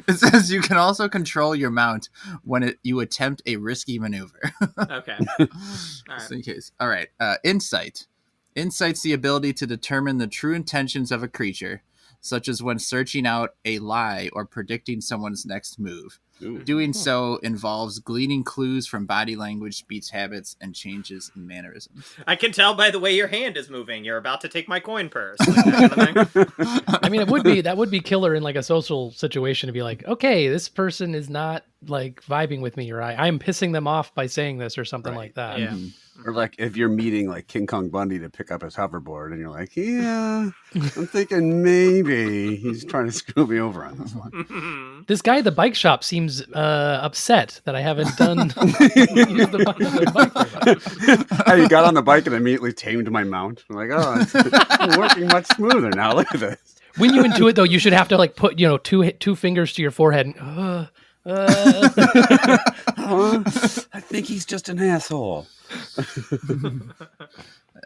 It says you can also control your mount when you attempt a risky maneuver. Okay. All right. Just in case. All right. Insight. Insight's the ability to determine the true intentions of a creature, such as when searching out a lie or predicting someone's next move. Ooh. Doing so involves gleaning clues from body language, speech habits, and changes in mannerisms. I can tell by the way your hand is moving. You're about to take my coin purse. Like that kind of thing. I mean, that would be killer in like a social situation to be like, okay, this person is not like vibing with me, or I'm pissing them off by saying this or something like that. Yeah. Or like if you're meeting like King Kong Bundy to pick up his hoverboard and you're like, yeah, I'm thinking maybe he's trying to screw me over on this one. This guy at the bike shop seems upset that I haven't done used the bike very much. I got on the bike and immediately tamed my mount. I'm like, oh, it's working much smoother now. Look at this. When you intuit though, you should have to like put, you know, two fingers to your forehead and I think he's just an asshole.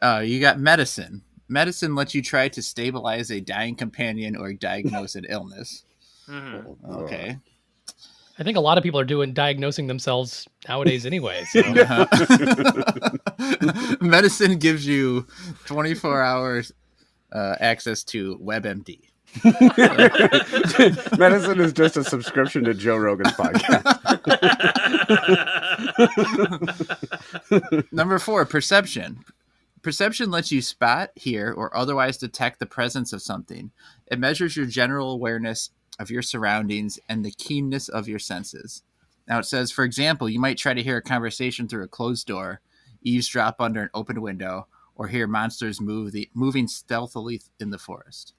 You got medicine. Medicine lets you try to stabilize a dying companion or diagnose an illness. Okay. I think a lot of people are diagnosing themselves nowadays anyway. So. Medicine gives you 24 hours access to WebMD. Medicine is just a subscription to Joe Rogan's podcast. Number 4, perception. Perception lets you spot, hear, or otherwise detect the presence of something. It measures your general awareness of your surroundings and the keenness of your senses. Now it says, for example, you might try to hear a conversation through a closed door, eavesdrop under an open window, or hear monsters moving stealthily in the forest.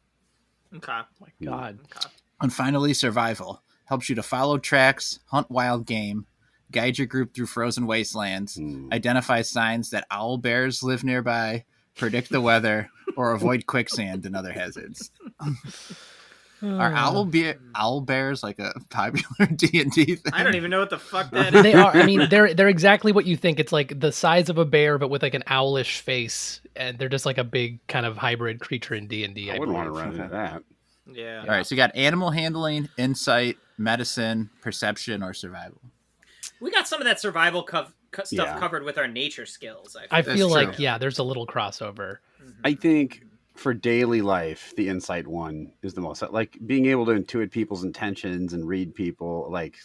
Okay. Oh my God. Okay. And finally, survival. Helps you to follow tracks, hunt wild game, guide your group through frozen wastelands, identify signs that owl bears live nearby, predict the weather, or avoid quicksand and other hazards. Are owl bears like a popular D&D thing? I don't even know what the fuck that is. They are. I mean, they're exactly what you think. It's like the size of a bear, but with like an owlish face, and they're just like a big kind of hybrid creature in D&D. I wouldn't want to run into that. Yeah. All right, so you got animal handling, insight, medicine, perception, or survival. We got some of that survival stuff Yeah. covered with our nature skills. I That's feel true. like, yeah, there's a little crossover. I think for daily life, the insight one is the most, like being able to intuit people's intentions and read people, like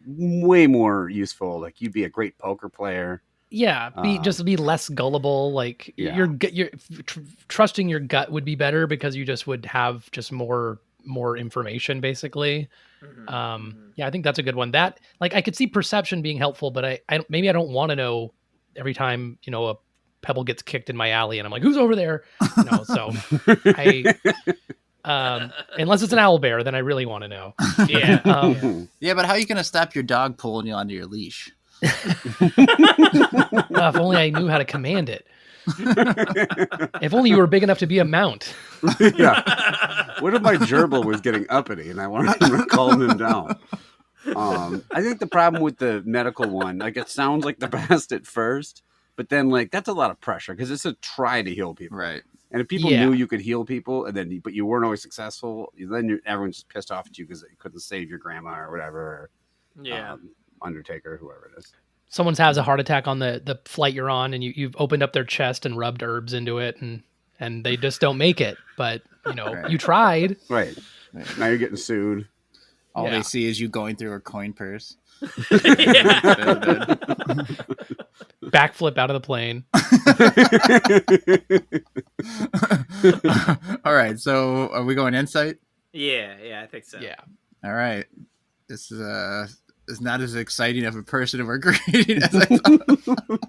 way more useful. Like you'd be a great poker player. Yeah, just be less gullible. Like Yeah. your trusting your gut would be better because you just would have just more more information, basically. Mhm. Yeah, I think that's a good one. That, like, I could see perception being helpful, but maybe I don't want to know every time, a pebble gets kicked in my alley and I'm like, who's over there? So I, unless it's an owl bear, then I really want to know. Yeah. Yeah, but how are you going to stop your dog pulling you onto your leash? If only I knew how to command it. If only you were big enough to be a mount. Yeah. What if my gerbil was getting uppity and I wanted to calm him down? I think the problem with the medical one, like, it sounds like the best at first, but then, like, that's a lot of pressure because it's a try to heal people. Right. And if people knew you could heal people, but you weren't always successful, then everyone's just pissed off at you because they couldn't save your grandma or whatever. Or, Undertaker, whoever it is. Someone has a heart attack on the flight you're on, and you've opened up their chest and rubbed herbs into it, and they just don't make it. But Right. you tried. Right. Now you're getting sued. All they see is you going through a coin purse. Backflip out of the plane. All right, so are we going insight? Yeah, I think so. Yeah. All right. This is not as exciting of a person we're creating as I thought.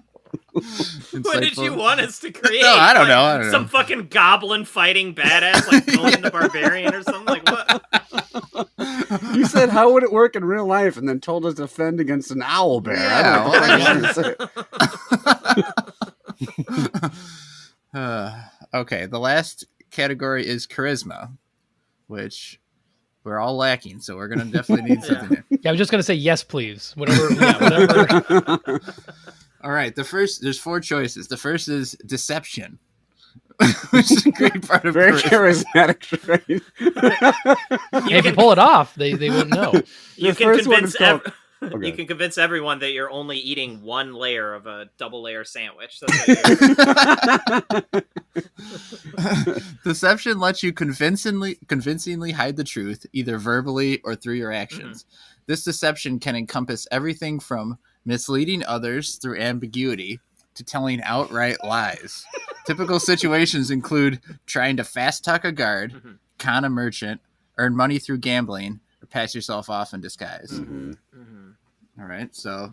What did you want us to create? No, I don't know. Some fucking goblin fighting badass like Conan the Barbarian or something? Like what? You said, how would it work in real life? And then told us to defend against an owl bear. Yeah, okay, the last category is charisma, which we're all lacking, so we're going to definitely need something there. Yeah, I was just going to say yes, please. Whatever. All right, there's 4 choices. The first is deception, which is a great part of very charismatic trait. If you pull it off, they wouldn't know. You can convince everyone that you're only eating one layer of a double layer sandwich. That's what Deception lets you convincingly hide the truth, either verbally or through your actions. Mm-hmm. This deception can encompass everything from misleading others through ambiguity to telling outright lies. Typical situations include trying to fast talk a guard, con a merchant, earn money through gambling, or pass yourself off in disguise. All right, so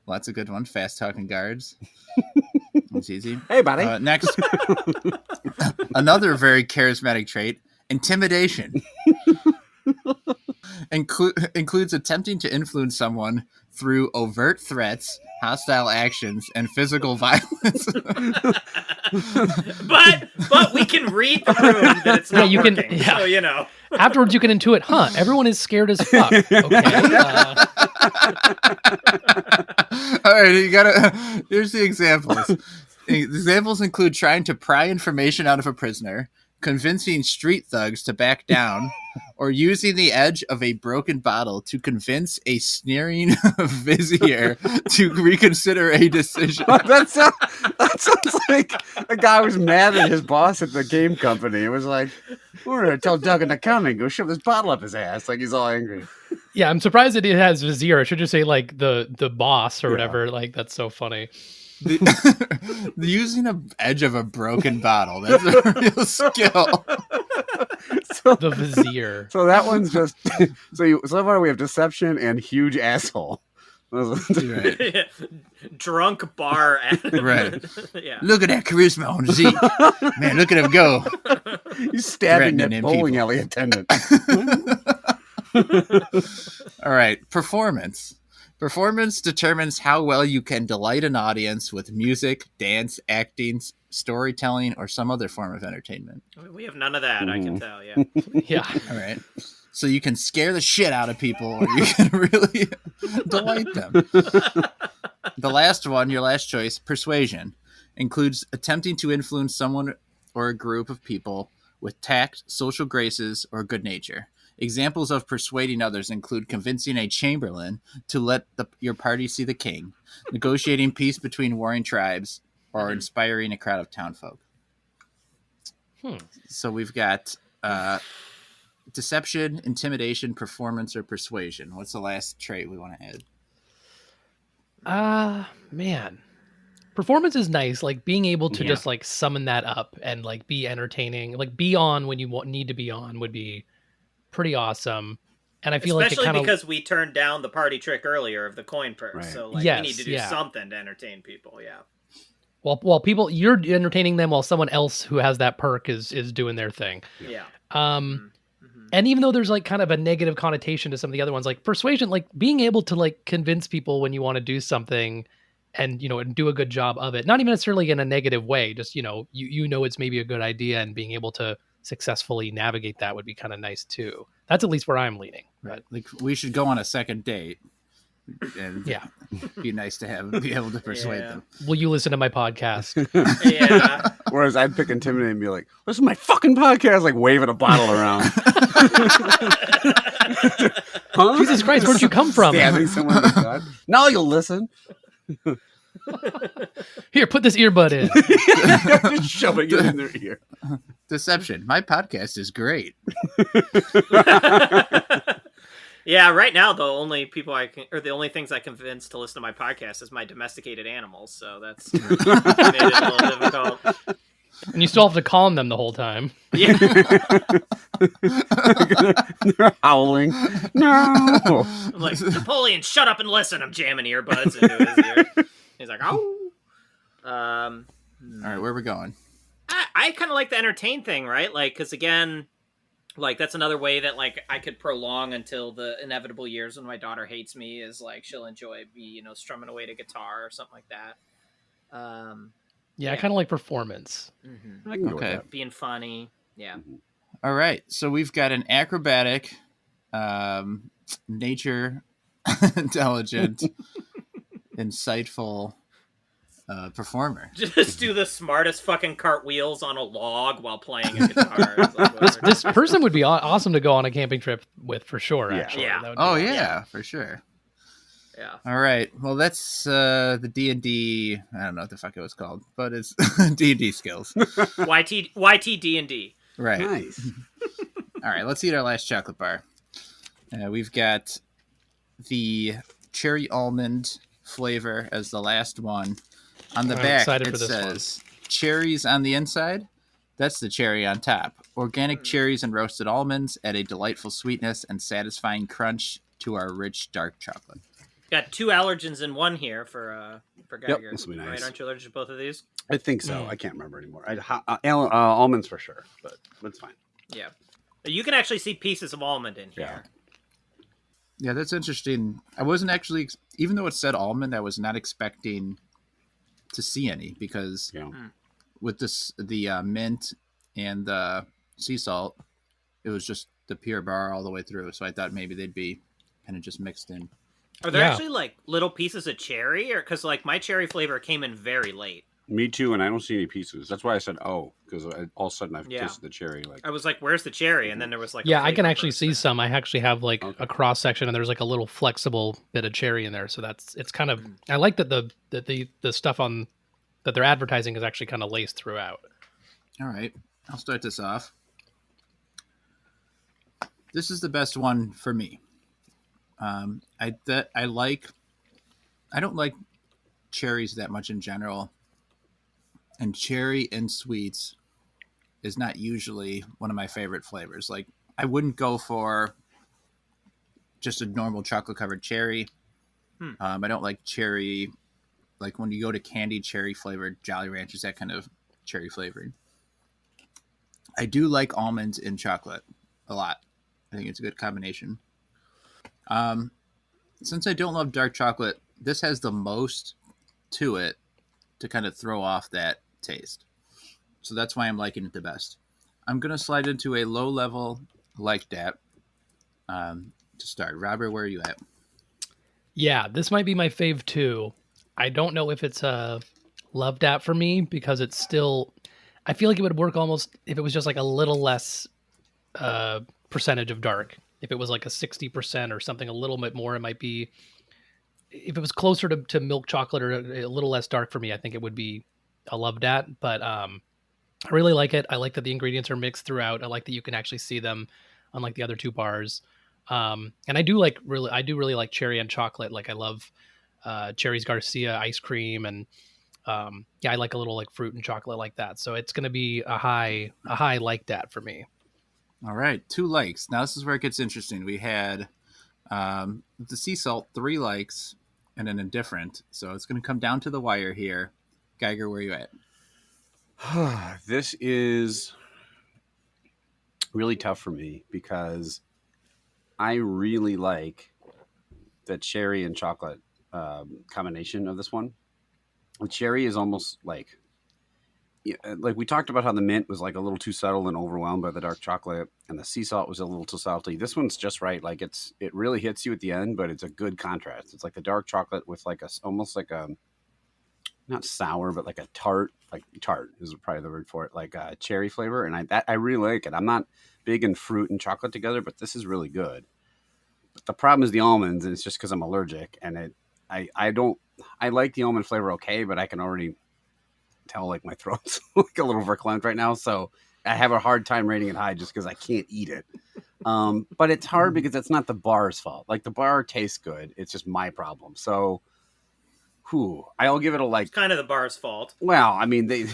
that's a good one. Fast talking guards. That's easy. Hey, buddy. Next, another very charismatic trait: intimidation. Includes attempting to influence someone through overt threats, hostile actions, and physical violence. but we can read the room that it's not working. So afterwards you can intuit, everyone is scared as fuck. Okay. All right, here's the examples. Examples include trying to pry information out of a prisoner, convincing street thugs to back down, or using the edge of a broken bottle to convince a sneering vizier to reconsider a decision. That sounds like a guy was mad at his boss at the game company. It was like, we're going to tell Doug in accounting, go shove this bottle up his ass. Like, he's all angry. Yeah, I'm surprised that it has vizier. I should just say, like, the boss or whatever. Like, that's so funny. Using the edge of a broken bottle, that's a real skill. The vizier. So that one's just so far we have deception and huge asshole. Right. Drunk bar. Right. Yeah. Look at that charisma on Zeke. Man, look at him go. He's stabbing that bowling alley attendant. All right. Performance. Performance determines how well you can delight an audience with music, dance, acting, storytelling, or some other form of entertainment. We have none of that, I can tell, yeah. Yeah. All right. So you can scare the shit out of people, or you can really delight them. The last one, your last choice, persuasion, includes attempting to influence someone or a group of people with tact, social graces, or good nature. Examples of persuading others include convincing a chamberlain to let your party see the king, negotiating peace between warring tribes, or inspiring a crowd of townfolk. So we've got deception, intimidation, performance, or persuasion. What's the last trait we want to add? Man. Performance is nice, like being able to just like summon that up and like be entertaining, like be on when you need to be on would be pretty awesome. And I feel especially like it because we turned down the party trick earlier of the coin purse. Right. So like we need to do something to entertain people. Yeah. While people, you're entertaining them while someone else who has that perk is doing their thing. Yeah. And even though there's like kind of a negative connotation to some of the other ones, like persuasion, like being able to like convince people when you want to do something and, and do a good job of it, not even necessarily in a negative way, just, you know, it's maybe a good idea, and being able to successfully navigate that would be kind of nice too. That's at least where I'm leaning. Right. Like we should go on a second date. And be nice to be able to persuade them. Will you listen to my podcast? Yeah. Whereas I'd pick intimidate and be like, listen to my fucking podcast, like waving a bottle around. Huh? Jesus Christ, where'd you come from? Stabbing someone in the gut. Now you'll listen. Here, put this earbud in. Just shoving it in their ear. Deception. My podcast is great. Yeah, right now the only things I convince to listen to my podcast is my domesticated animals, so that's made it a little difficult. And you still have to calm them the whole time. Yeah. They're howling. No. I'm like, Napoleon, shut up and listen. I'm jamming earbuds into his ear. He's like, oh. All right, where are we going? I kind of like the entertain thing, right? Like, because again, like that's another way that like I could prolong until the inevitable years when my daughter hates me, is like she'll enjoy me, strumming away to guitar or something like that. I kind of like performance. Mm-hmm. I can go with that. Being funny. Yeah. All right, so we've got an acrobatic, nature, intelligent, insightful performer. Just do the smartest fucking cartwheels on a log while playing a guitar. This person would be awesome to go on a camping trip with, for sure. Actually, Yeah. For sure. Yeah. All right. Well, that's the D&D. I don't know what the fuck it was called, but it's D&D skills. YT D&D. Right. Nice. All right. Let's eat our last chocolate bar. We've got the cherry almond flavor as the last one. On the back, it says cherries on the inside. That's the cherry on top. Organic cherries and roasted almonds add a delightful sweetness and satisfying crunch to our rich dark chocolate. Got 2 allergens in one here for Geiger. This will be nice. Right? Aren't you allergic to both of these? I think so. I can't remember anymore. Almonds for sure, but that's fine. Yeah. You can actually see pieces of almond in here. Yeah, that's interesting. I wasn't actually, even though it said almond, I was not expecting to see any, because with the mint and the sea salt, it was just the pure bar all the way through. So I thought maybe they'd be kind of just mixed in. Are there actually like little pieces of cherry, or because like my cherry flavor came in very late? Me too, and I don't see any pieces. That's why I said because all of a sudden I've tasted the cherry. Like I was like, "Where's the cherry?" And then there was like, I can actually see some. I actually have like a cross section, and there's like a little flexible bit of cherry in there. So it's kind of. I like that the stuff on that they're advertising is actually kind of laced throughout. All right, I'll start this off. This is the best one for me. I don't like cherries that much in general, and cherry and sweets is not usually one of my favorite flavors. Like, I wouldn't go for just a normal chocolate covered cherry. I don't like cherry, like when you go to candied cherry flavored Jolly Ranchers, that kind of cherry flavoring. I do like almonds in chocolate a lot. I think it's a good combination. Since I don't love dark chocolate, this has the most to it to kind of throw off that taste. So that's why I'm liking it the best. I'm going to slide into a low level like that to start. Robert, where are you at? Yeah, this might be my fave too. I don't know if it's a love dat for me, because it's still, I feel like it would work almost if it was just like a little less percentage of dark. If it was like a 60% or something a little bit more, it might be, if it was closer to milk chocolate or a little less dark for me, I think it would be a love dat. But I really like it. I like that the ingredients are mixed throughout. I like that you can actually see them, unlike the other 2 bars. And I do really like cherry and chocolate. Like I love Cherry's Garcia ice cream, and I like a little like fruit and chocolate like that. So it's going to be a high like that for me. All right, 2 likes. Now this is where it gets interesting. We had the sea salt 3 likes and an indifferent. So it's going to come down to the wire here. Geiger, where are you at? This is really tough for me because I really like the cherry and chocolate combination of this one. The cherry is almost like we talked about how the mint was like a little too subtle and overwhelmed by the dark chocolate, and the sea salt was a little too salty. This one's just right. Like it really hits you at the end, but it's a good contrast. It's like the dark chocolate with like almost like a, not sour, but like a tart, like tart is probably the word for it, like a cherry flavor. And I really like it. I'm not big in fruit and chocolate together, but this is really good. But the problem is the almonds, and it's just because I'm allergic, and I like the almond flavor okay, but I can already tell like my throat's like a little verklempt right now, so I have a hard time rating it high just because I can't eat it. But it's hard because it's not the bar's fault. Like the bar tastes good, it's just my problem. So, I'll give it a like. It's kind of the bar's fault. Well, I mean they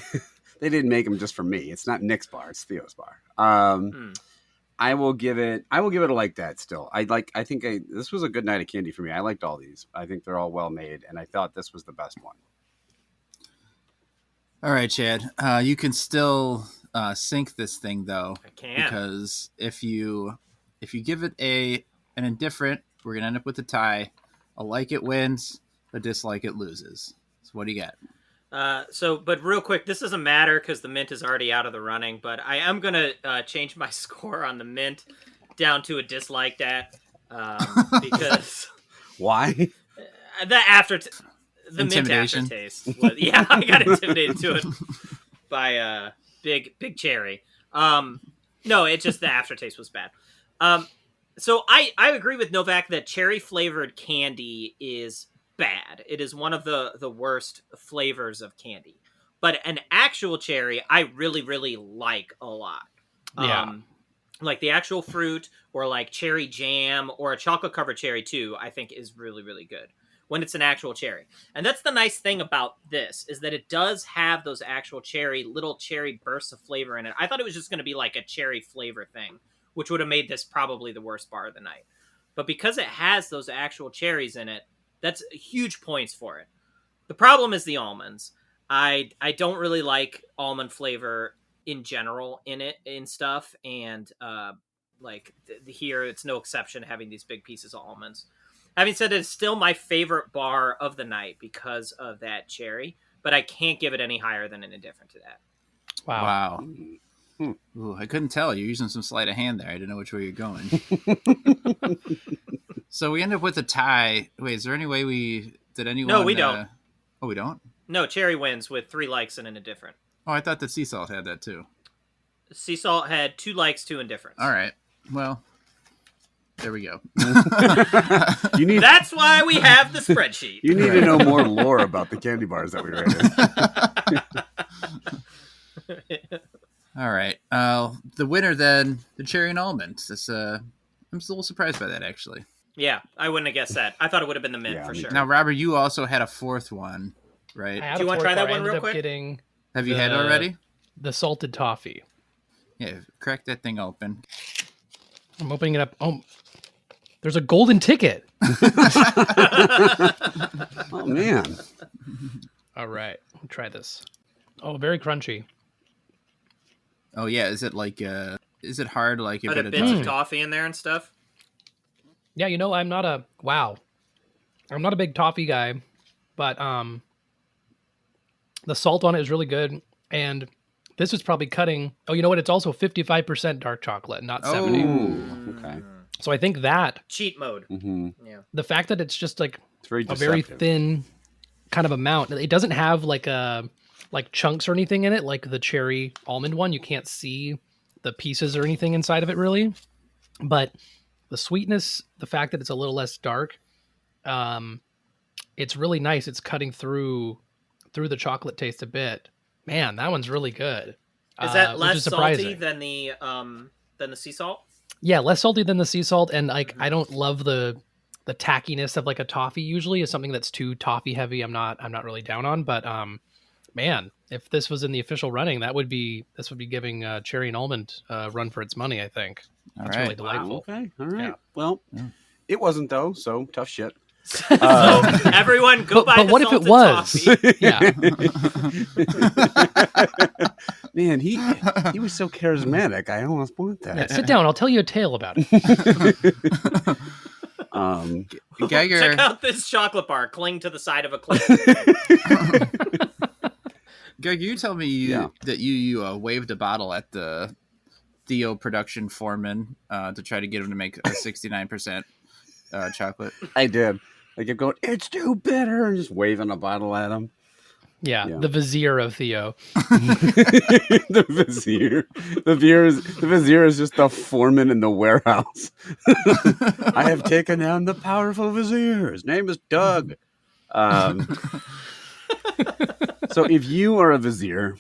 they didn't make them just for me. It's not Nick's bar; it's Theo's bar. I will give it a like that. Still, this was a good night of candy for me. I liked all these. I think they're all well made, and I thought this was the best one. All right, Chad. You can still sync this thing though. I can, because if you give it an indifferent, we're gonna end up with a tie. A like it wins, a dislike it loses. So what do you got? But real quick, this doesn't matter because the mint is already out of the running. But I am gonna change my score on the mint down to a dislike that because why? The mint aftertaste. Yeah, I got intimidated to it by Big Cherry. No, it just the aftertaste was bad. So I agree with Novak that cherry flavored candy is bad. It is one of the worst flavors of candy. But an actual cherry, I really, really like a lot. Yeah. Like the actual fruit, or like cherry jam, or a chocolate covered cherry too, I think is really, really good when it's an actual cherry. And that's the nice thing about this, is that it does have those actual little cherry bursts of flavor in it. I thought it was just going to be like a cherry flavor thing, which would have made this probably the worst bar of the night. But because it has those actual cherries in it, that's huge points for it. The problem is the almonds. I don't really like almond flavor in general in stuff, and here it's no exception having these big pieces of almonds. Having said it's still my favorite bar of the night because of that cherry, but I can't give it any higher than an indifferent to that. Wow. Ooh, I couldn't tell. You're using some sleight of hand there. I didn't know which way you're going. So we end up with a tie. Wait, is there any way did anyone? No, we don't. Oh, we don't? No, cherry wins with 3 likes and an indifferent. Oh, I thought the sea salt had that too. Sea salt had 2 likes, 2 indifferents. All right. Well, there we go. That's why we have the spreadsheet. You need to know more lore about the candy bars that we rated. All right. The winner then, the cherry and almond. I'm still a little surprised by that, actually. Yeah, I wouldn't have guessed that. I thought it would have been the mint for sure. Now, Robert, you also had a 4th one, right? Do you want to try that one real quick? Have you had it already? The salted toffee. Yeah, crack that thing open. I'm opening it up. Oh, there's a golden ticket. Oh, man. All right. Let me try this. Oh, very crunchy. Oh, yeah. Is it like, is it hard? Like a Are bit there of bits of toffee in there and stuff? Yeah, I'm not a big toffee guy, but the salt on it is really good, and this is probably cutting. Oh, you know what? It's also 55% dark chocolate, not 70. Ooh, okay. So I think that Cheat mode. Mm-hmm. Yeah. the fact that it's just like It's very a very deceptive. thin kind of amount. It doesn't have like chunks or anything in it, like the cherry almond one. You can't see the pieces or anything inside of it really, but the sweetness, the fact that it's a little less dark, it's really nice. It's cutting through the chocolate taste a bit. Man, that one's really good. Is that less surprising. salty than the sea salt? Yeah, less salty than the sea salt, and like I don't love the tackiness of like a toffee. Usually, is something that's too toffee heavy. I'm not really down on, but Man, if this was in the official running, this would be giving Cherry and Almond a run for its money, I think. All That's right. really delightful. Wow, okay. All right. Yeah. Well, Yeah. it wasn't though, so tough shit. So everyone go buy But the what if it salted was? toffee. Yeah. Man, he was so charismatic. I almost want Yeah, that. sit down. I'll tell you a tale about it. Geiger, Check out this chocolate bar. Cling to the side of a cliff. Greg, you tell me Yeah. that you waved a bottle at the Theo production foreman to try to get him to make a 69% chocolate. I did. I kept going, it's too bitter, and just waving a bottle at him. Yeah, Yeah. the vizier of Theo. The vizier. The vizier is just the foreman in the warehouse. I have taken down the powerful vizier. His name is Doug. So if you are a vizier,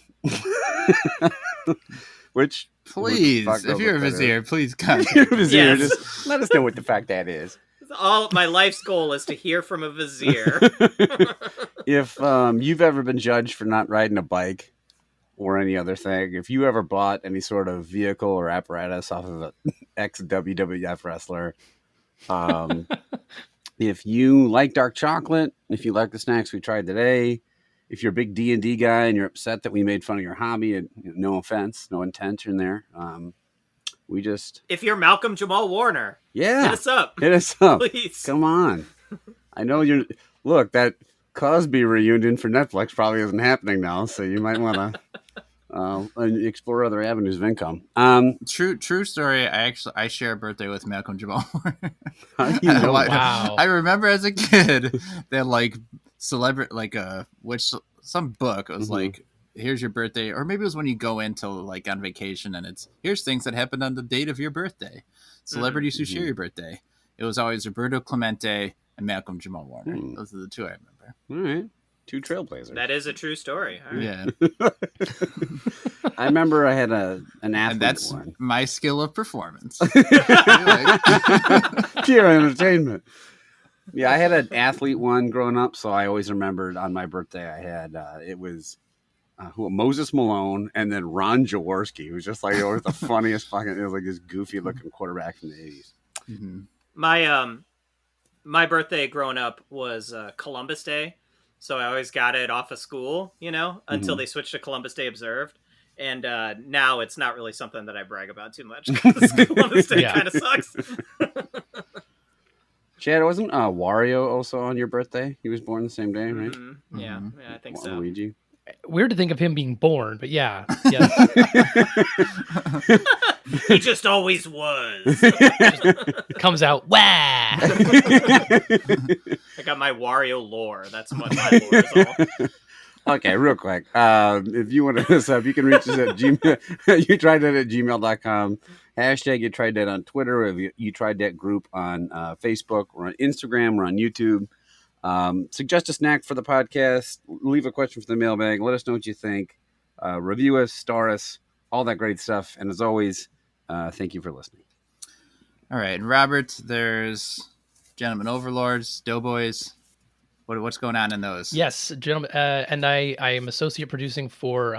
which Please, fuck knows if you're a what that is. vizier, please If contact you're a vizier, Yes. just let us know what the fuck that is. All my life's goal is to hear from a vizier. If you've ever been judged for not riding a bike or any other thing, if you ever bought any sort of vehicle or apparatus off of an ex-WWF wrestler, if you like dark chocolate, if you like the snacks we tried today, if you're a big D&D guy and you're upset that we made fun of your hobby, and no offense, no intention there, we just, If you're Malcolm Jamal Warner, hit yeah, us up, hit us up. please. Come on. I know you're. Look, that Cosby reunion for Netflix probably isn't happening now, so you might want to explore other avenues of income. True story. I share a birthday with Malcolm Jamal. How do you know? Wow. I remember as a kid that like some book it was Mhm. like, here's your birthday, or maybe it was when you go into like on vacation and it's here's things that happened on the date of your birthday, celebrities who share your birthday. It was always Roberto Clemente and Malcolm Jamal Warner. Hmm. Those are the two I remember. All right, two trailblazers. That is a true story. All right. Yeah, I remember I had an athlete and that's one. my skill of performance. Pure entertainment. Yeah, I had an athlete one growing up, so I always remembered on my birthday I had it was Moses Malone and then Ron Jaworski, who was just like always the funniest fucking. It was like this goofy looking quarterback from the 80s. Mhm. My birthday growing up was Columbus Day, so I always got it off of school, until they switched to Columbus Day Observed. And now it's not really something that I brag about too much because Columbus Day Yeah. kind of sucks. Chad, wasn't Wario also on your birthday? He was born the same day, right? Mhm. Yeah, I think so. Luigi. Weird to think of him being born, but yeah. Yes. He just always was. It comes out, wah! I got my Wario lore. That's what my lore is all. Okay, real quick. If you want to hit us up, you can reach us at Gmail. You tried that at gmail.com. Hashtag You Tried That on Twitter. We have You Tried That group on Facebook. We're on Instagram. We're on YouTube. Suggest a snack for the podcast. Leave a question for the mailbag. Let us know what you think. Review us, star us, all that great stuff. And as always, thank you for listening. All right, and Robert, there's Gentlemen Overlords, Doughboys. What's going on in those? Yes, gentlemen. And I am associate producing for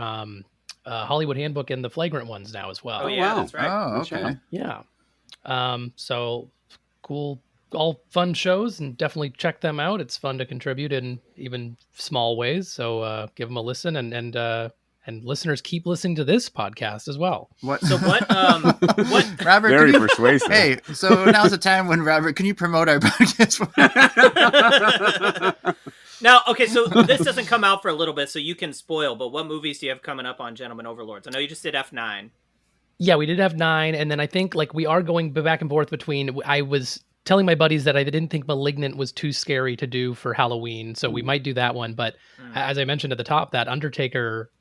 Hollywood Handbook and the Flagrant ones now as well. Oh, yeah, wow. that's right. Oh, Good okay. job. Yeah. So cool, all fun shows, and definitely check them out. It's fun to contribute in even small ways. So give them a listen, and listeners keep listening to this podcast as well. What? So what? What? Robert, Very can you, persuasive. hey, so now's the time when Robert, can you promote our podcast? Now, okay, so this doesn't come out for a little bit, so you can spoil. But what movies do you have coming up on Gentlemen Overlords? I know you just did F9. Yeah, we did have 9, and then I think like we are going back and forth between. I was telling my buddies that I didn't think Malignant was too scary to do for Halloween, so we might do that one. But as I mentioned at the top, that Undertaker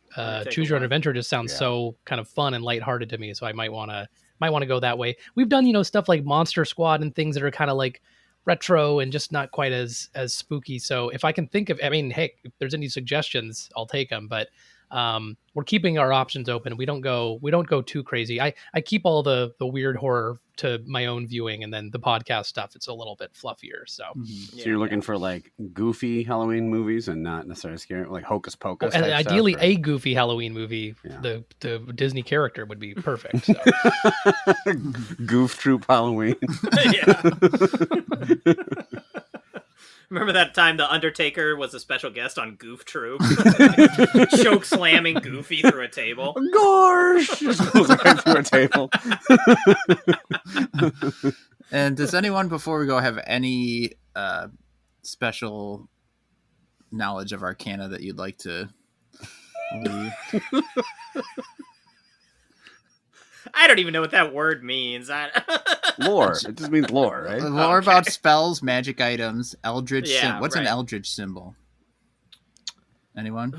Choose Your Own one. Adventure just sounds Yeah. so kind of fun and lighthearted to me. So I might want to go that way. We've done stuff like Monster Squad and things that are kind of like retro and just not quite as spooky. So if I can think of, I mean, hey, if there's any suggestions, I'll take them. But we're keeping our options open. We don't go too crazy. I keep all the weird horror to my own viewing, and then the podcast stuff, it's a little bit fluffier. So, So you're looking for like goofy Halloween movies and not necessarily scary, like Hocus Pocus. and type ideally stuff, or... a goofy Halloween movie. Yeah. The Disney character would be perfect. So. Goof Troop Halloween. Yeah. Remember that time The Undertaker was a special guest on Goof Troop? Choke slamming Goofy through a table. Gosh! Just goes right through a table. And does anyone, before we go, have any special knowledge of Arcana that you'd like to leave? I don't even know what that word means. Lore. It just means lore, right? Lore about spells, magic items, eldritch. What's an right. eldritch symbol? Anyone?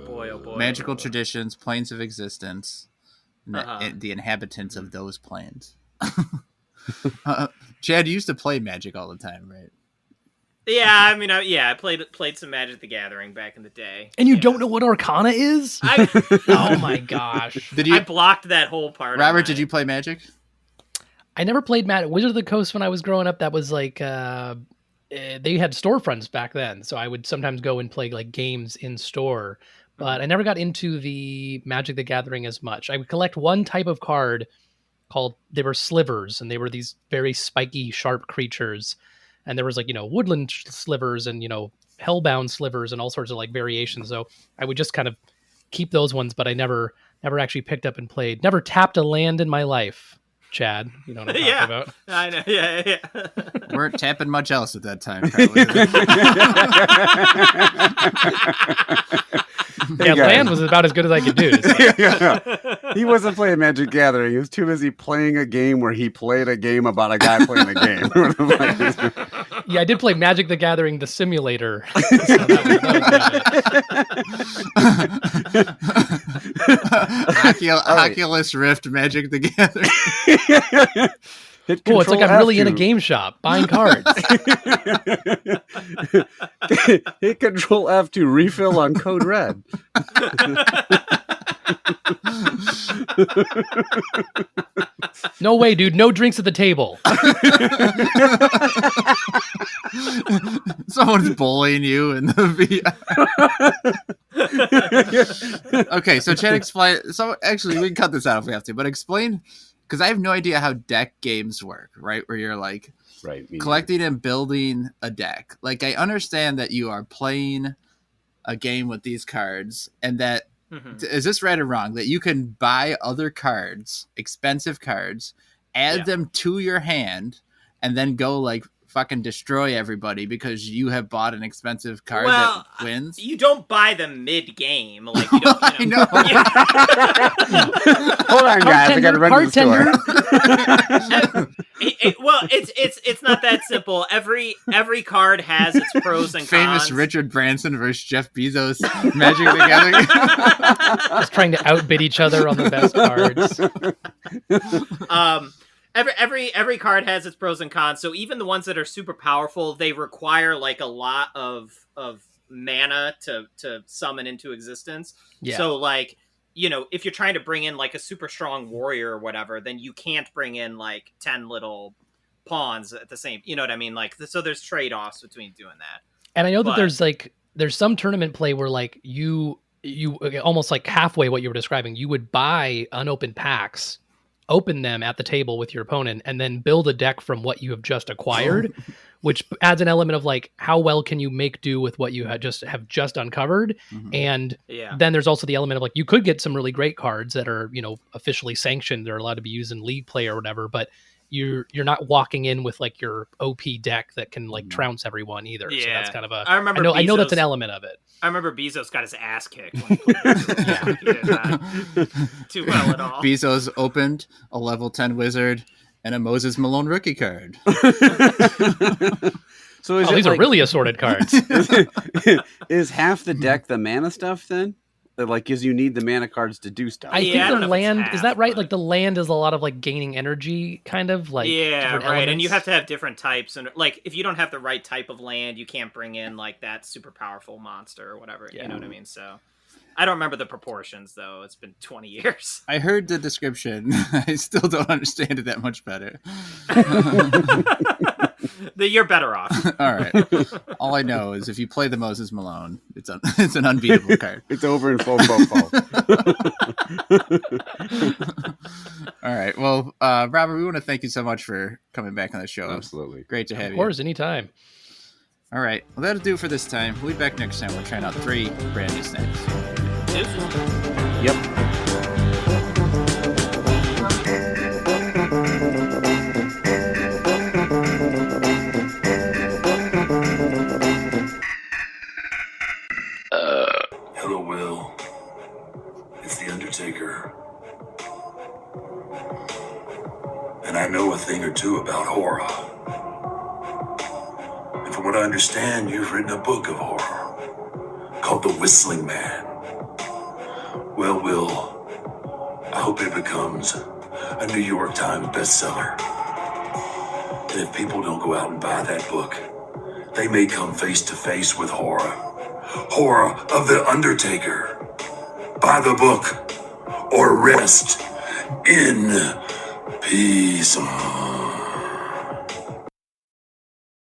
Boy, oh boy. Magical traditions, planes of existence, the inhabitants of those planes. Chad, you used to play Magic all the time, right? Yeah, I mean, I played some Magic the Gathering back in the day. And you don't know what Arcana is? Oh my gosh! I blocked that whole part. Robert, did you play Magic? I never played Wizard of the Coast when I was growing up. That was like they had storefronts back then, so I would sometimes go and play like games in store. But I never got into the Magic the Gathering as much. I would collect one type of card they were slivers, and they were these very spiky, sharp creatures. And there was like, woodland slivers and, hellbound slivers and all sorts of like variations. So I would just kind of keep those ones, but I never actually picked up and played. Never tapped a land in my life. Chad, you know what I'm talking about. I know. Yeah. Weren't tapping much else at that time, probably. Land was about as good as I could do. So. He wasn't playing Magic Gathering. He was too busy playing a game where he played a game about a guy playing a game. Yeah, I did play Magic the Gathering, the simulator. So that was Oculus Rift Magic the Gathering. It's like I'm really in a game shop buying cards. Hit Control F to refill on Code Red. No way, dude. No drinks at the table. Someone's bullying you in the VR. Okay, so Chad, explain. So actually, we can cut this out if we have to, but explain, because I have no idea how deck games work, right? Where you're like collecting and building a deck. Like, I understand that you are playing a game with these cards, and that is this right or wrong? That you can buy other cards, expensive cards, add them to your hand, and then go like fucking destroy everybody because you have bought an expensive card that wins. You don't buy them mid-game. Like, you don't, I know. Hold on, guys. I gotta run to the store. Well, it's not that simple. Every card has its pros and cons. Famous Richard Branson versus Jeff Bezos Magic the Gathering. Just trying to outbid each other on the best cards. Every card has its pros and cons. So even the ones that are super powerful, they require like a lot of mana to summon into existence. Yeah. So like, if you're trying to bring in like a super strong warrior or whatever, then you can't bring in like 10 little pawns at the same, you know what I mean? Like, so there's trade-offs between doing that. And I know that there's some tournament play where like you almost like halfway what you were describing, you would buy unopened packs, open them at the table with your opponent, and then build a deck from what you have just acquired, which adds an element of like, how well can you make do with what you have just uncovered? And then there's also the element of like, you could get some really great cards that are, officially sanctioned. They're allowed to be used in league play or whatever, but you're not walking in with like your OP deck that can like trounce everyone either. Yeah. So that's kind of I know that's an element of it. I remember Bezos got his ass kicked when he played he did not too well at all. Bezos opened a level 10 wizard and a Moses Malone rookie card. So these are really assorted cards. Is half the deck the mana stuff then? That like gives you need the mana cards to do stuff. I think the land is that right? Like the land is a lot of like gaining energy, kind of like right. Elements. And you have to have different types, and like if you don't have the right type of land, you can't bring in like that super powerful monster or whatever. You know what I mean? So I don't remember the proportions though. It's been 20 years. I heard the description. I still don't understand it that much better. You're better off. All right. All I know is if you play the Moses Malone, it's an unbeatable card. It's over in full. All right. Well, Robert, we want to thank you so much for coming back on the show. Absolutely. Great to have you. Of course, anytime. All right. Well, that'll do it for this time. We'll be back next time. We're trying out 3 brand new snacks. Yep. Hello, Will. It's the Undertaker. And I know a thing or two about horror. And from what I understand, you've written a book of horror called The Whistling Man. Well, Will, I hope it becomes a New York Times bestseller. And if people don't go out and buy that book, they may come face to face with horror. Horror of the Undertaker. Buy the book or rest in peace.